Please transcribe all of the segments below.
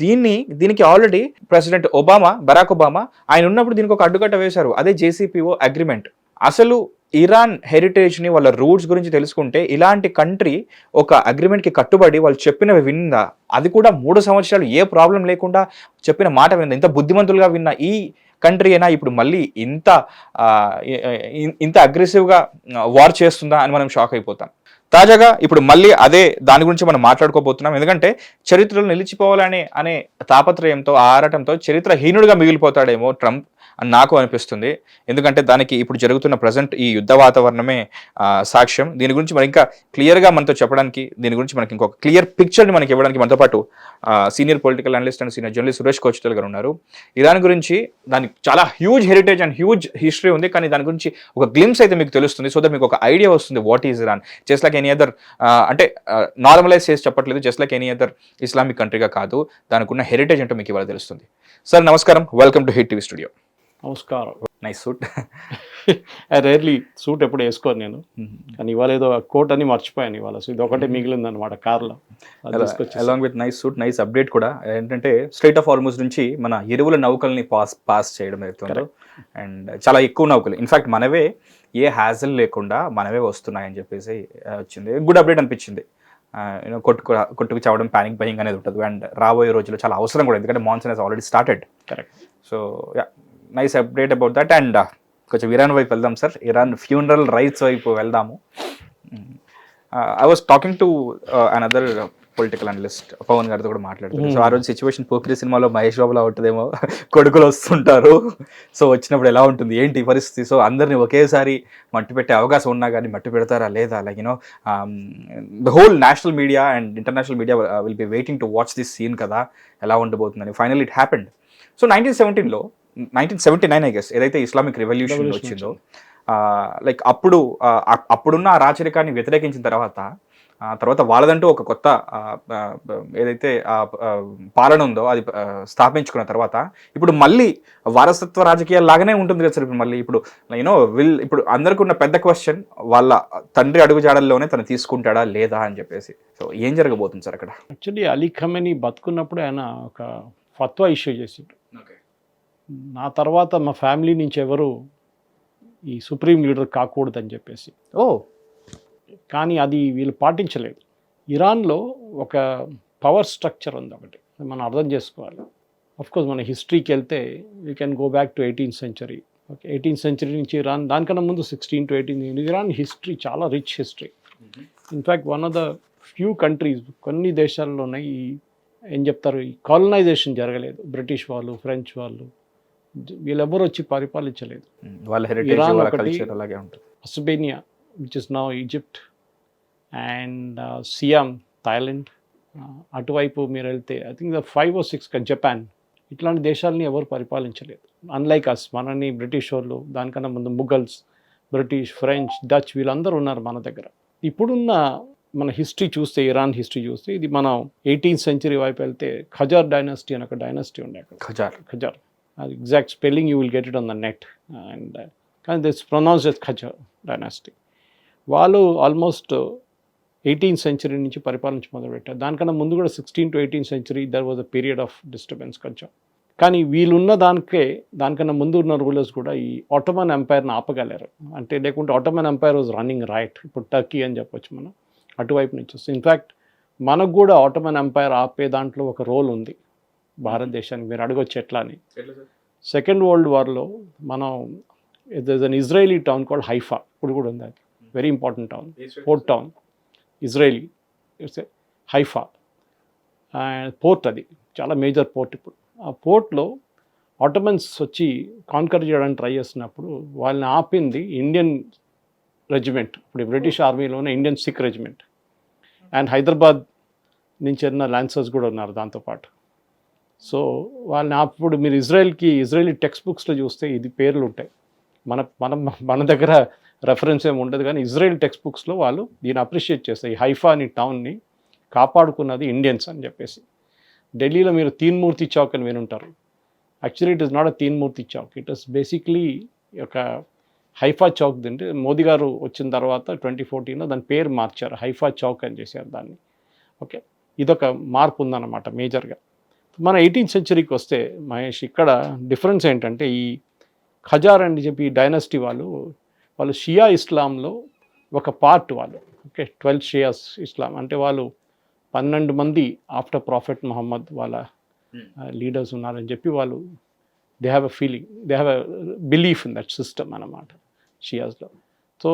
దీనికి already president Barack Obama ఆయన ఉన్నప్పుడు దీనికి ఒక అడ్డుకట్ట వేశారు. అదే JCPO అగ్రిమెంట్. అసలు ఇరాన్ హెరిటేజ్ని వాళ్ళ రూట్స్ గురించి తెలుసుకుంటే ఇలాంటి కంట్రీ ఒక అగ్రిమెంట్కి కట్టుబడి వాళ్ళు చెప్పినవి విందా, అది కూడా 3 సంవత్సరాలు ఏ ప్రాబ్లం లేకుండా చెప్పిన మాట విందా, ఇంత బుద్ధిమంతులుగా విన్న ఈ కంట్రీ అయినా ఇప్పుడు మళ్ళీ ఇంత అగ్రెసివ్గా వార్ చేస్తుందా అని మనం షాక్ అయిపోతాం. తాజాగా ఇప్పుడు మళ్ళీ అదే దాని గురించి మనం మాట్లాడుకోబోతున్నాం. ఎందుకంటే చరిత్రలో నిలిచిపోవాలనే తాపత్రయంతో ఆరాటంతో చరిత్రహీనుడిగా మిగిలిపోతాడేమో ట్రంప్ అని నాకు అనిపిస్తుంది. ఎందుకంటే దానికి ఇప్పుడు జరుగుతున్న ప్రజెంట్ ఈ యుద్ధ వాతావరణమే సాక్ష్యం. దీని గురించి మరి ఇంకా క్లియర్గా మనతో చెప్పడానికి, దీని గురించి మనకి ఇంకొక క్లియర్ పిక్చర్ని మనకి ఇవ్వడానికి మనతో పాటు senior political analyst and senior journalist Suresh Kochattil గారు ఉన్నారు. ఇరాన్ గురించి దానికి చాలా huge heritage and huge history ఉంది, కానీ దాని గురించి ఒక గ్లిమ్స్ అయితే మీకు తెలుస్తుంది. సో దట్ మీకు ఒక ఐడియా వస్తుంది what is Iran. Just like any other, అంటే నార్మలైజ్ చేసి చెప్పట్లేదు, just like any other Islamic కంట్రీగా కాదు, దానికి ఉన్న హెరిటేజ్ అంటే మీకు ఇవాళ తెలుస్తుంది. సార్ నమస్కారం, welcome to hit TV studio. నమస్కారం. Nice suit. I rarely suit ఎప్పుడు వేసుకోను నేను, కానీ ఇవాళ ఏదో కోట్ అని మర్చిపోయాను ఇవాళ. సో ఇది ఒకటే మిగిలింది అనమాట కార్లో. Along with nice suit, nice update కూడా ఏంటంటే స్ట్రైట్ ఆఫ్ హార్ముజ్ నుంచి మన ఎరువుల నౌకల్ని పాస్ చేయడం అవుతుంది. అండ్ చాలా ఎక్కువ నౌకలు, ఇన్ఫాక్ట్ మనవే ఏ హ్యాజల్ లేకుండా మనవే వస్తున్నాయని చెప్పేసి వచ్చింది. గుడ్ అప్డేట్ అనిపించింది. కొట్టుకు చావడం, పానిక్ బయింగ్ అనేది ఉంటుంది. అండ్ రాబోయే రోజుల్లో చాలా అవసరం కూడా, ఎందుకంటే monsoon has already started. Correct. So nice update about that. And కొంచెం ఇరాన్ వైపు వెళ్దాం సార్, ఇరాన్ ఫ్యూనరల్ రైట్స్ వైపు వెళ్దాము. I was talking to another political analyst Pavan గారితో కూడా మాట్లాడుతున్నాను. సో ఆ రోజు సిచ్యువేషన్ పోకిరి సినిమాలో మహేష్ బాబులా ఉంటుందేమో, కొడుకులు వస్తుంటారు, సో వచ్చినప్పుడు ఎలా ఉంటుంది ఏంటి పరిస్థితి, సో అందరినీ ఒకేసారి మట్టి పెట్టే అవకాశం ఉన్నా కానీ మట్టి పెడతారా లేదా, like you know the whole national media and international media will be waiting to watch this scene కదా, ఎలా ఉండబోతుందని. Final it happened. So 1979 I guess ఏదైతే ఇస్లామిక్ రెవల్యూషన్ వచ్చిందో, లైక్ అప్పుడున్న ఆ రాచరికాన్ని వ్యతిరేకించిన తర్వాత వాళ్ళదంటూ ఒక కొత్త ఏదైతే పాలన ఉందో అది స్థాపించుకున్న తర్వాత ఇప్పుడు మళ్ళీ వారసత్వ రాజకీయాలు లాగానే ఉంటుంది కదా సార్. ఇప్పుడు మళ్ళీ ఇప్పుడు ఇప్పుడు అందరికీ ఉన్న పెద్ద క్వశ్చన్, వాళ్ళ తండ్రి అడుగుజాడల్లోనే తను తీసుకుంటాడా లేదా అని చెప్పేసి. సో ఏం జరగబోతుంది సార్ అక్కడ? యాక్చువల్లీ అలీ ఖమేనీ బతుకున్నప్పుడు ఆయన ఒక ఫత్వా ఇష్యూ చేసిండు, నా తర్వాత మా ఫ్యామిలీ నుంచి ఎవరు ఈ సుప్రీం లీడర్ కాకూడదని చెప్పేసి. కానీ అది వీళ్ళు పాటించలేదు. ఇరాన్లో ఒక పవర్ స్ట్రక్చర్ ఉంది ఒకటి, మనం అర్థం చేసుకోవాలి. అఫ్కోర్స్ మన హిస్టరీకి వెళ్తే you can go back to 18th century. Okay, 18th century నుంచి ఇరాన్, దానికన్నా ముందు 16 to 18 ఇరాన్ హిస్టరీ చాలా rich history. In fact one of the few countries, కొన్ని దేశాల్లోనే ఈ ఏం చెప్తారు, ఈ కాలనైజేషన్ జరగలేదు. బ్రిటిష్ వాళ్ళు, ఫ్రెంచ్ వాళ్ళు, వీళ్ళెవరు వచ్చి పరిపాలించలేదు. ఇరాన్ ఒకటి, అస్బేనియా which is now Egypt, and Siam Thailand, అటువైపు మీరు వెళ్తే ఐ థింక్ 5 or 6 జపాన్, ఇట్లాంటి దేశాలని ఎవరు పరిపాలించలేదు. అన్లైక్ అస్, మనని బ్రిటిష్ వాళ్ళు, దానికన్నా ముందు ముఘల్స్, బ్రిటిష్, ఫ్రెంచ్, డచ్ వీళ్ళందరూ ఉన్నారు మన దగ్గర. ఇప్పుడున్న మన హిస్టరీ చూస్తే, ఇరాన్ హిస్టరీ చూస్తే, ఇది మనం 18th century వైపు వెళ్తే ఖజార్ డైనాసిటీ అని ఒక డైనాసిటీ ఉండే అక్కడ. Qajar exact spelling you will get it on the net, and కానీ this pronounced as Qajar dynasty. వాళ్ళు ఆల్మోస్ట్ 18th century నుంచి పరిపాలించి మొదలుపెట్టారు. దానికన్నా ముందు కూడా 16 to 18th century there was a period of disturbance కొంచెం. కానీ వీళ్ళున్న దానికన్నా ముందు ఉన్న రూలర్స్ కూడా ఈ ఆటోమన్ ఎంపైర్ని ఆపగలరు. అంటే లేకుంటే ఆటోమన్ ఎంపైర్ వాజ్ రన్నింగ్ రైట్, ఇప్పుడు టర్కీ అని చెప్పొచ్చు మనం, అటువైపు నుంచి వస్తుంది. ఇన్ఫ్యాక్ట్ మనకు కూడా ఆటోమన్ ఎంపైర్ ఆపే దాంట్లో ఒక రోల్ ఉంది భారతదేశానికి. మీరు అడగొచ్చు ఎట్లా అని. సెకండ్ వరల్డ్ వార్లో మనం, there is an Israeli town called Haifa, ఇప్పుడు కూడా ఉంది, అది very important town, port town, Israeli, its Haifa port, అది చాలా మేజర్ పోర్ట్. ఇప్పుడు ఆ పోర్ట్లో ఆటోమన్స్ వచ్చి కాన్కర్ చేయడానికి ట్రై చేస్తున్నప్పుడు వాళ్ళని ఆపింది ఇండియన్ రెజిమెంట్, ఇప్పుడు బ్రిటిష్ ఆర్మీలోనే Indian Sikh regiment, and Hyderabad నుంచి ఉన్న లాన్సర్స్ కూడా ఉన్నారు దాంతోపాటు. సో వాళ్ళని అప్పుడు మీరు ఇజ్రాయిలీ టెక్స్ట్ బుక్స్లో చూస్తే ఇది పేర్లు ఉంటాయి. మన దగ్గర రెఫరెన్స్ ఏమి ఉండదు, కానీ ఇజ్రాయిల్ టెక్స్ట్ బుక్స్లో వాళ్ళు దీన్ని అప్రిషియేట్ చేస్తారు. ఈ హైఫా అనే టౌన్ని కాపాడుకున్నది ఇండియన్స్ అని చెప్పేసి. ఢిల్లీలో మీరు తీన్మూర్తి చౌక్ అని వినుంటారు. Actually it is not a Teenmurti chowk, it is basically ఒక హైఫా చౌక్. తింటే మోదీ గారు వచ్చిన తర్వాత 2014లో దాని పేరు మార్చారు, హైఫా చౌక్ అని చేశారు దాన్ని. ఓకే, ఇదొక మార్పు ఉందన్నమాట మేజర్గా. మన 18th సెంచరీకి వస్తే మహేష్, ఇక్కడ డిఫరెన్స్ ఏంటంటే ఈ ఖజార్ అని చెప్పి డైనస్టీ వాళ్ళు షియా ఇస్లాంలో ఒక పార్ట్ వాళ్ళు. ఓకే, 12 షియాస్ ఇస్లాం అంటే వాళ్ళు 12 మంది ఆఫ్టర్ ప్రాఫెట్ మొహమ్మద్ వాళ్ళ లీడర్స్ ఉన్నారని చెప్పి వాళ్ళు they have a feeling, they have a belief in that system అన్నమాట షియాస్లో. సో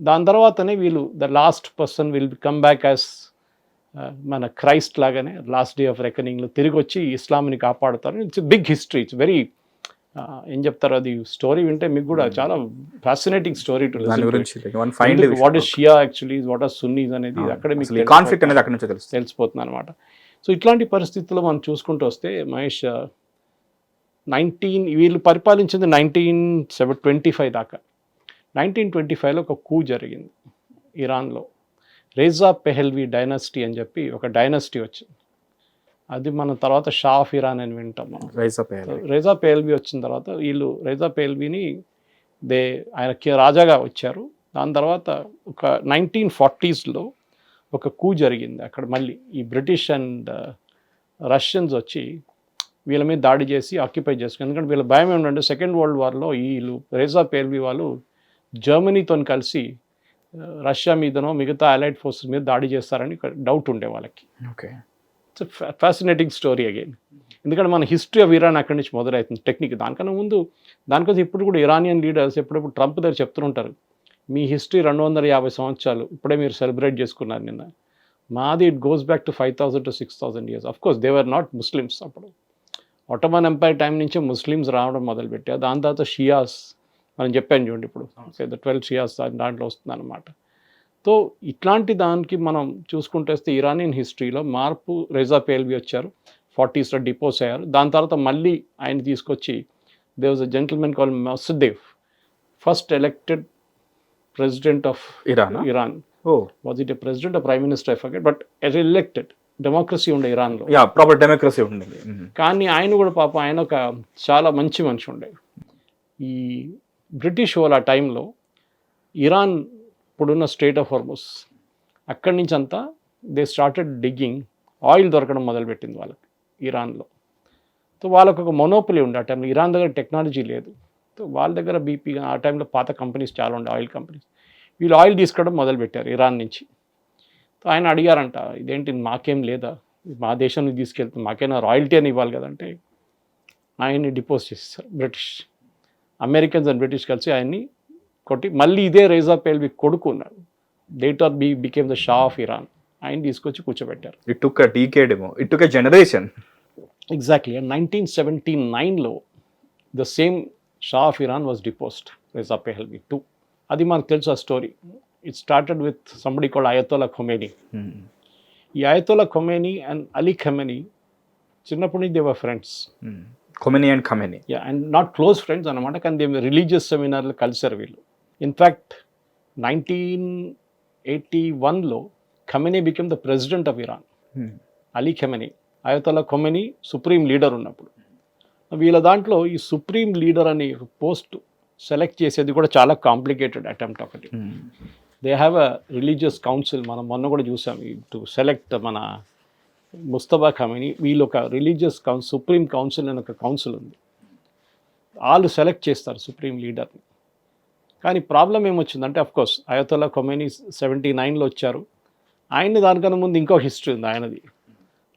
దాని తర్వాతనే వీళ్ళు the last person will come back as మన క్రైస్ట్ లాగానే లాస్ట్ డే ఆఫ్ రెకనింగ్లో తిరిగి వచ్చి ఇస్లాంని కాపాడుతారు. It's big history, it's very ఏం చెప్తారు, అది స్టోరీ వింటే మీకు కూడా చాలా fascinating story to what is Shia actually, what are Sunnis అనేది అక్కడే మీకు కాన్ఫ్లిక్ట్ అనేది అక్కడ నుంచి తెలిసిపోతుంది అనమాట. సో ఇట్లాంటి పరిస్థితుల్లో మనం చూసుకుంటూ వస్తే మహేష్, వీళ్ళు పరిపాలించింది 1925 దాకా. 1925లో ఒక కూ జరిగింది ఇరాన్లో. రేజా పెహెల్వి డైనస్టీ అని చెప్పి ఒక డైనస్టీ వచ్చింది. అది మన తర్వాత షా ఆఫ్ ఇరాన్ అని వింటాం మనం. రేజా పెహెల్వి వచ్చిన తర్వాత వీళ్ళు రేజా పెహెల్విని ఆయనకి రాజాగా వచ్చారు. దాని తర్వాత ఒక 1940sలో ఒక కూ జరిగింది అక్కడ. మళ్ళీ ఈ బ్రిటిష్ అండ్ రష్యన్స్ వచ్చి వీళ్ళ మీద దాడి చేసి ఆక్యుపై చేసుకుని, ఎందుకంటే వీళ్ళ భయం ఏమిటంటే సెకండ్ వరల్డ్ వార్లో వీళ్ళు రేజా పెహెల్వి వాళ్ళు జర్మనీతో కలిసి రష్యా మీదనో మిగతా అలైడ్ ఫోర్సెస్ మీద దాడి చేస్తారని డౌట్ ఉండే వాళ్ళకి. Okay, it's fascinating story again. ఎందుకంటే మన హిస్టరీ ఆఫ్ ఇరాన్ అక్కడి నుంచి మొదలవుతుంది టెక్నిక్. దానికోసం ఇప్పుడు కూడా ఇరానియన్ లీడర్స్ ఎప్పుడప్పుడు ట్రంప్ దగ్గర చెప్తుంటారు, మీ హిస్టరీ 250 సంవత్సరాలు ఇప్పుడే మీరు సెలబ్రేట్ చేసుకున్నారు నిన్న, మాది it goes back to 5000 to 6000 years. Of course they were not Muslims. అప్పుడు ఒట్టమన్ ఎంపైర్ టైం నుంచే ముస్లిమ్స్ రావడం మొదలుపెట్టారు. దాని తర్వాత షియాస్ మనం చెప్పాను చూడండి, ఇప్పుడు 12 షియాస్ దాంట్లో వస్తుందన్నమాట. సో ఇట్లాంటి దానికి మనం చూసుకుంటే వస్తే ఇరానియన్ హిస్టరీలో మార్పు. రేజా పెహెల్వి వచ్చారు, 40sలో డిపోజ్ అయ్యారు. దాని తర్వాత మళ్ళీ ఆయన తీసుకొచ్చి they was a gentlemen called Mosaddegh, first elected president of Iran. Was it a president, prime minister, I forget, but elected. Democracy ఉండే ఇరాన్లో, ప్రాపర్ డెమోక్రసీ ఉండేది. కానీ ఆయన కూడా పాపం ఆయన ఒక చాలా మంచి మనిషి ఉండే. ఈ బ్రిటిష్ వాళ్ళు ఆ టైంలో ఇరాన్ ఇప్పుడున్న స్ట్రెయిట్ ఆఫ్ హార్ముజ్ అక్కడి నుంచి అంతా దే స్టార్టెడ్ డిగ్గింగ్, ఆయిల్ దొరకడం మొదలుపెట్టింది వాళ్ళకి ఇరాన్లో. సో వాళ్ళకు ఒక మొనోపలి ఉండే ఆ టైంలో. ఇరాన్ దగ్గర టెక్నాలజీ లేదు. సో వాళ్ళ దగ్గర బీపీ ఆ టైంలో పాత కంపెనీస్ చాలా ఉండే, ఆయిల్ కంపెనీస్. వీళ్ళు ఆయిల్ తీసుకోవడం మొదలుపెట్టారు ఇరాన్ నుంచి. సో ఆయన అడిగారంట, ఇదేంటి మాకేం లేదా, మా దేశానికి తీసుకెళ్తే మాకైనా రాయల్టీ అని ఇవ్వాలి కదంటే ఆయన్ని డిపోజ్ చేసేసారు బ్రిటిష్. అమెరికన్స్ అండ్ బ్రిటిష్ కలిసి ఆయన్ని కొట్టి మళ్ళీ ఇదే రేజా పెహెల్వి కొడుకు ఉన్నాడు, later became the Shah of Iran, ఆయన తీసుకొచ్చి కూర్చోబెట్టారు. It took a decade, it took a generation. Exactly. And 1979లో the same Shah of Iran was deposed, Reza Pahlavi too. అది మనకు తెలుసు ఆ story. It started with somebody called Ayatollah Khomeini. ఈ Ayatollah Khomeini and Ali Khamenei చిన్నప్పటి నుంచి they were friends. Khomeini and Khamenei, and not close friends అనమాట, కానీ they religious సెమినార్లో కలిసారు వీళ్ళు. ఇన్ఫ్యాక్ట్ 1981లో Khamenei became the president of Iran. Ali Khamenei, Ayatollah Khomeini supreme leader ఉన్నప్పుడు. వీళ్ళ దాంట్లో ఈ సుప్రీం లీడర్ అనే పోస్ట్ సెలెక్ట్ చేసేది కూడా చాలా కాంప్లికేటెడ్ అటెంప్ట్ ఒకటి. They have a religious council. మనం మొన్న కూడా చూసాం టు సెలెక్ట్ మన ముస్తఫా ఖమెనీ. వీళ్ళు ఒక రిలీజియస్ సుప్రీం కౌన్సిల్ అని ఒక కౌన్సిల్ ఉంది, వాళ్ళు సెలెక్ట్ చేస్తారు సుప్రీం లీడర్ని. కానీ ప్రాబ్లం ఏమొచ్చిందంటే, అఫ్కోర్స్ అయతోలా ఖొమేనీ 79లో వచ్చారు. ఆయన్ని దానికన్నా ముందు ఇంకో హిస్టరీ ఉంది ఆయనది.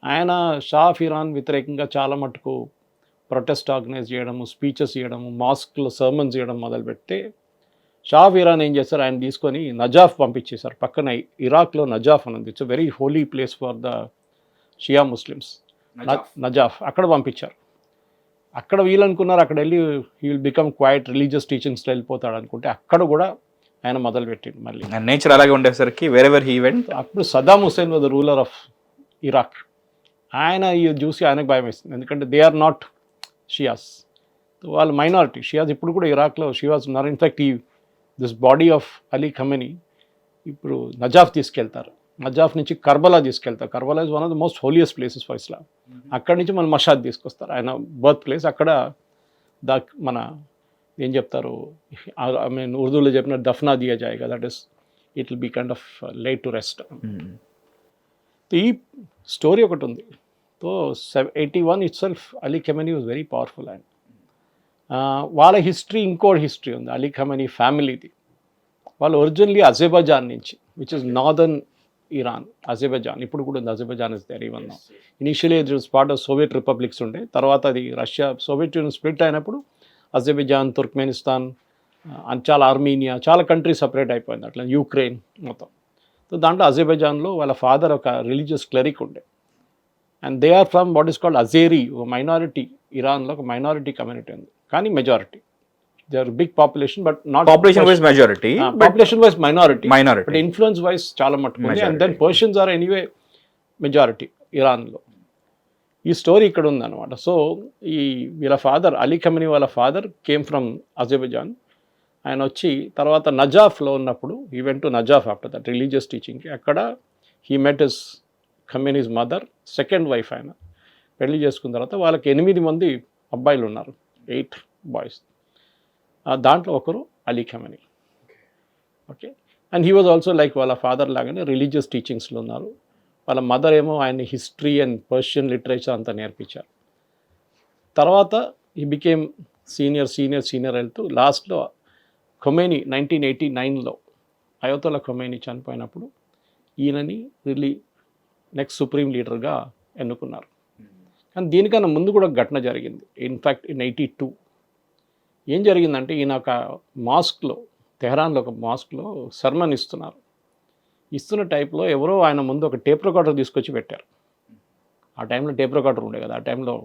ఆయన షా ఆఫ్ ఇరాన్ వ్యతిరేకంగా చాలా మటుకు ప్రొటెస్ట్ ఆర్గనైజ్ చేయడము, స్పీచెస్ ఇవ్వడము, మాస్క్లో సర్మన్స్ ఇవ్వడం మొదలుపెడితే షా ఆఫ్ ఇరాన్ ఏం చేస్తారు, ఆయన తీసుకొని నజాఫ్ పంపించేశారు. పక్కన ఇరాక్లో నజాఫ్ అని ఉంది, it's very holy place for the Shia Muslims. Najaf అక్కడ పంపించారు. అక్కడ వీళ్ళు అనుకున్నారు అక్కడ వెళ్ళి he will become quiet, religious టీచింగ్స్లో వెళ్ళిపోతాడు అనుకుంటే అక్కడ కూడా ఆయన మొదలుపెట్టిండు మళ్ళీ. నేచర్ అలాగే ఉండేసరికి వేరెవర్ హీ వెంట్. అప్పుడు Saddam Hussein was the ruler of Iraq. ఆయన చూసి ఆయనకు భయం వేస్తుంది, ఎందుకంటే దే ఆర్ నాట్ షియాస్, వాళ్ళు మైనారిటీ. షియాస్ ఇప్పుడు కూడా ఇరాక్లో షియాస్ ఉన్నారు. In fact this body of Ali Khamenei ఇప్పుడు నజాఫ్ తీసుకెళ్తారు. నజాఫ్ నుంచి కర్బలా తీసుకెళ్తారు. Karbala is one of the most holiest places for Islam. అక్కడి నుంచి మన మషాద్ తీసుకొస్తారు, ఆయన బర్త్ ప్లేస్. అక్కడ మన ఏం చెప్తారు, ఐ మీన్ ఉర్దూలో చెప్పిన దఫ్నా దియా జాయేగా, that is it will be kind of late to rest. ఈ స్టోరీ ఒకటి ఉంది. So 81 itself Ali Khamenei was very powerful ఆయన. వాళ్ళ హిస్టరీ ఇంకో హిస్టరీ ఉంది అలీ ఖమెనీ ఫ్యామిలీది. వాళ్ళు ఒరిజినల్లీ అజర్బైజాన్ నుంచి, which is northern Iran, Azerbaijan. ఇప్పుడు కూడా ఉంది, Azerbaijan is there even now. Initially it was part of Soviet republics ఉండే, తర్వాత అది రష్యా, సోవియట్ యూనియన్ స్ప్లిట్ అయినప్పుడు అజర్బైజాన్, తుర్క్మెనిస్తాన్, చాలా ఆర్మీనియా, చాలా కంట్రీ సపరేట్ అయిపోయింది, అట్లా యూక్రెయిన్ మొత్తం. సో దాంట్లో అజర్బైజాన్లో వాళ్ళ ఫాదర్ ఒక రిలీజియస్ క్లరిక్ ఉండే, and they are from what is called Azeri, ఒక మైనారిటీ. ఇరాన్లో ఒక మైనారిటీ కమ్యూనిటీ ఉంది, కానీ majority. They are big population, but not population wise majority, population wise minority, minority, but influence wise చాలా మట్టుకుంది. And then Persians are anyway majority ఇరాన్లో. ఈ story ఇక్కడ ఉందన్నమాట. సో ఈ వీళ్ళ ఫాదర్ అలీ ఖమెనీ వాళ్ళ ఫాదర్ కేమ్ ఫ్రమ్ అజర్బైజాన్. ఆయన వచ్చి తర్వాత నజాఫ్లో ఉన్నప్పుడు ఈ went to Najaf after that religious టీచింగ్కి. అక్కడ he met his Khamenei's mother, second wife. ఆయన పెళ్లి చేసుకున్న తర్వాత వాళ్ళకి 8 మంది అబ్బాయిలు ఉన్నారు, 8 బాయ్స్. దాంట్లో ఒకరు Ali Khamenei. Okay, and he was also like వాళ్ళ ఫాదర్ లాగానే రిలీజియస్ టీచింగ్స్లో ఉన్నారు. వాళ్ళ మదర్ ఏమో ఆయన హిస్టరీ అండ్ పర్షియన్ లిటరేచర్ అంతా నేర్పించారు. తర్వాత ఈ బికేమ్ సీనియర్ వెళ్తూ లాస్ట్లో ఖొమైనీ 1989లో అయతోల్లా ఖొమైనీ చనిపోయినప్పుడు ఈయనని నెక్స్ట్ సుప్రీం లీడర్గా ఎన్నుకున్నారు. కానీ దీనికన్నా ముందు కూడా ఘటన జరిగింది. ఇన్ఫ్యాక్ట్ ఇన్ 82 ఏం జరిగిందంటే, ఈయన ఒక మాస్క్లో, తెహరాన్లో ఒక మాస్క్లో సర్మన్ ఇస్తున్న టైప్లో ఎవరో ఆయన ముందు ఒక టేప్ రికార్డర్ తీసుకొచ్చి పెట్టారు. ఆ టైంలో టేప్ రికార్డర్ ఉండే కదా, ఆ టైంలో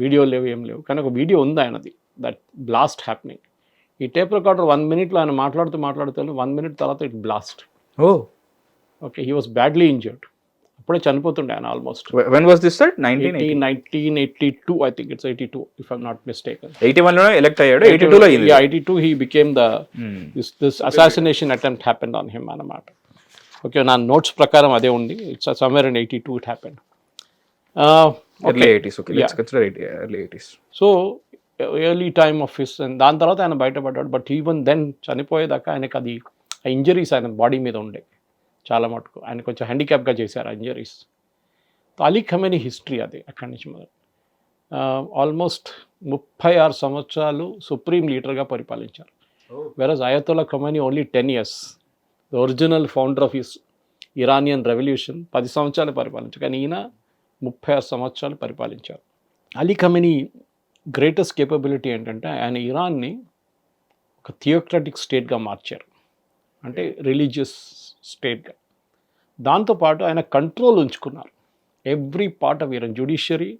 వీడియో లేవు, ఏం లేవు, కానీ ఒక వీడియో ఉంది ఆయనది, దట్ బ్లాస్ట్ హ్యాపెనింగ్. ఈ టేప్ రికార్డర్ 1 minute ఆయన మాట్లాడుతూ 1 minute తర్వాత it blast. Okay, he was badly injured. అప్పుడే చనిపోతుండే ఆయన almost. when was this sir? 1982 I think it's 82 if I'm not mistaken. 81 లో ఎలెక్ట్ అయ్యాడు, 82 లో అయింది. 82 he became the this assassination attempt happened on him అన్నమాట. ఓకే, నా notes ప్రకారం అదే ఉంది. It's somewhere in 82 it happened. early 80s. okay, let's consider it early 80s. So early time of his, దాని తర్వాత ఆయన బయటపడ్డాడు. బట్ ఈవెన్ దెన్ చనిపోయేదాకా ఆయనకు అది ఆ ఇంజరీస్ ఆయన బాడీ మీద ఉండే చాలా మటుకు. ఆయన కొంచెం హ్యాండిక్యాప్గా చేశారు ఆ ఇంజరీస్. అలీ ఖమెనీ హిస్టరీ అది అక్కడి నుంచి మొదలు. ఆల్మోస్ట్ 36 సంవత్సరాలు సుప్రీం లీడర్గా పరిపాలించారు. Versus Ayatollah Khamenei only 10 years. The original founder of his Iranian revolution 10 సంవత్సరాలు పరిపాలించారు, కానీ ఈయన 36 సంవత్సరాలు పరిపాలించారు. అలీ ఖమెనీ గ్రేటెస్ట్ కేపబిలిటీ ఏంటంటే, ఆయన ఇరాన్ని ఒక థియోక్రటిక్ స్టేట్గా మార్చారు, అంటే రిలీజియస్ స్టేట్గా. దాంతోపాటు ఆయన కంట్రోల్ ఉంచుకున్నారు every part of Iran, judiciary,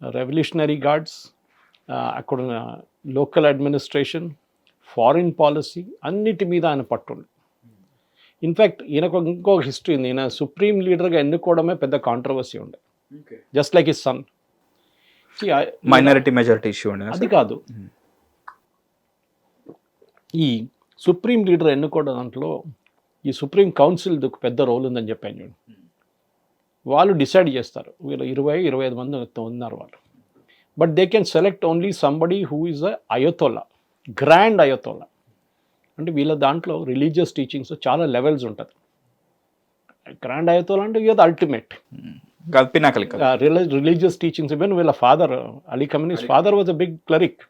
revolutionary guards, అక్కడున్న లోకల్ అడ్మినిస్ట్రేషన్, ఫారిన్ పాలసీ, అన్నిటి మీద ఆయన పట్టుండి. ఇన్ఫ్యాక్ట్ ఈయనకు ఇంకో హిస్టరీ ఉంది. ఈయన సుప్రీం లీడర్గా ఎన్నుకోవడమే పెద్ద కాంట్రవర్సీ ఉండే, just like his son. Minority majority issue అండి అది కాదు. ఈ సుప్రీం లీడర్ ఎన్నుకోవడం దాంట్లో ఈ సుప్రీం కౌన్సిల్ది ఒక పెద్ద రోల్ ఉందని చెప్పాను చూడండి. వాళ్ళు డిసైడ్ చేస్తారు, వీళ్ళు 20-25 మంది ఉన్నారు వాళ్ళు. But they can select only somebody who is a Ayatollah, grand Ayatollah. అంటే వీళ్ళ దాంట్లో రిలీజియస్ టీచింగ్స్ చాలా లెవెల్స్ ఉంటుంది. గ్రాండ్ అయతోల్లా అంటే ఇది అల్టిమేట్ రిలీజియస్ టీచింగ్స్. ఈవెన్ వీళ్ళ father Ali Khamenei's father was a big cleric.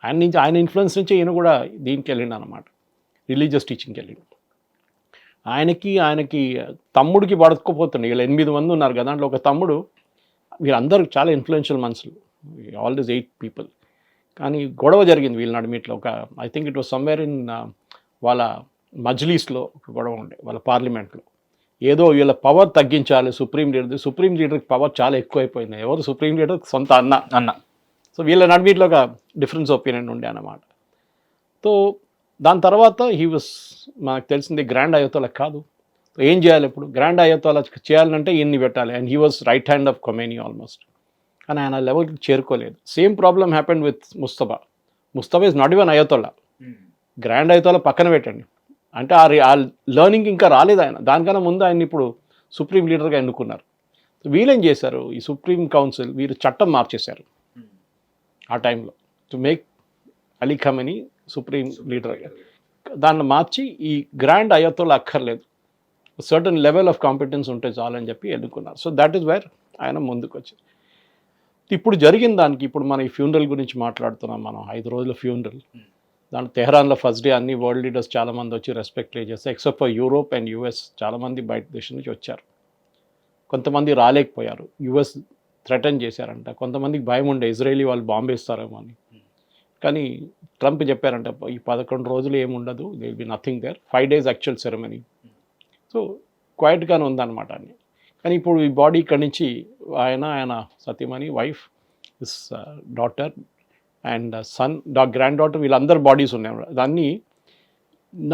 ఆయన ఇన్ఫ్లుయెన్స్ నుంచి ఈయన కూడా దీనికి వెళ్ళిండు అనమాట, రిలీజియస్ టీచింగ్కి వెళ్ళిండు. ఆయనకి తమ్ముడికి పడకపోతుండే. వీళ్ళు 8 మంది ఉన్నారు కదా, దాంట్లో ఒక తమ్ముడు. వీళ్ళందరూ చాలా ఇన్ఫ్లుయెన్షియల్ మనుషులు, ఆల్ దిస్ 8 people. కానీ గొడవ జరిగింది వీళ్ళ నడిమిట్లో. I think it was somewhere in వాళ్ళ మజ్లీస్లో ఒక గొడవ ఉండే, వాళ్ళ పార్లమెంట్లో. ఏదో వీళ్ళ పవర్ తగ్గించాలి సుప్రీం లీడర్కి పవర్ చాలా ఎక్కువైపోయింది. ఎవరు సుప్రీం లీడర్? సొంత అన్న. సో వీళ్ళ నడిమిట్లో ఒక డిఫరెన్స్ ఒపీనియన్ ఉండే అన్నమాట. సో దాని తర్వాత మనకు తెలిసింది గ్రాండ్ అయతోల్లా కాదు. ఏం చేయాలి ఇప్పుడు? గ్రాండ్ అయతోల్లా చేయాలంటే ఈయన్ని పెట్టాలి. And he was right hand of Khomeini almost. కానీ ఆయన లెవెల్కి చేరుకోలేదు. Same problem happened with Mustafa is not even Ayatollah. Grand Ayatollah పక్కన పెట్టండి, అంటే ఆ లెర్నింగ్ ఇంకా రాలేదు ఆయన. దానికన్నా ముందు ఆయన ఇప్పుడు సుప్రీం లీడర్గా ఎన్నుకున్నారు. వీళ్ళేం చేశారు, ఈ సుప్రీం కౌన్సిల్ వీరు చట్టం మార్చేశారు ఆ టైంలో, టు మేక్ అలీ ఖమెనీ సుప్రీం లీడర్గా. దాన్ని మార్చి ఈ గ్రాండ్ అయతోల్లా అక్కర్లేదు, సర్టన్ లెవెల్ ఆఫ్ కాంపిటెన్స్ ఉంటే చాలని చెప్పి ఎన్నుకున్నారు. సో దట్ ఈస్ వేర్ ఆయన ముందుకు వచ్చారు. ఇప్పుడు జరిగిన దానికి ఇప్పుడు మన ఈ ఫ్యూనరల్ గురించి మాట్లాడుతున్నాం మనం, 5 రోజుల ఫ్యూనరల్. దాంట్లో తెహ్రాన్లో ఫస్ట్ డే అన్ని వరల్డ్ లీడర్స్ చాలామంది వచ్చి రెస్పెక్ట్ ప్లే చేస్తారు, except for Europe and US. చాలామంది బయట దేశం నుంచి వచ్చారు, కొంతమంది రాలేకపోయారు, యూఎస్ థ్రెటన్ చేశారంట, కొంతమందికి భయం ఉండే ఇజ్రాయేలీ వాళ్ళు బాంబు వేస్తారేమో అని. కానీ ట్రంప్ చెప్పారంట ఈ 11 రోజులు ఏముండదు, they will be nothing there, 5 days actual ceremony. So క్వైట్గానే ఉందన్నమాట అన్ని. కానీ ఇప్పుడు ఈ బాడీ ఇక్కడి నుంచి ఆయన సతీమణి, wife, his daughter and son, grand daughter, వీళ్ళందరూ బాడీస్ ఉన్నాయి. దాన్ని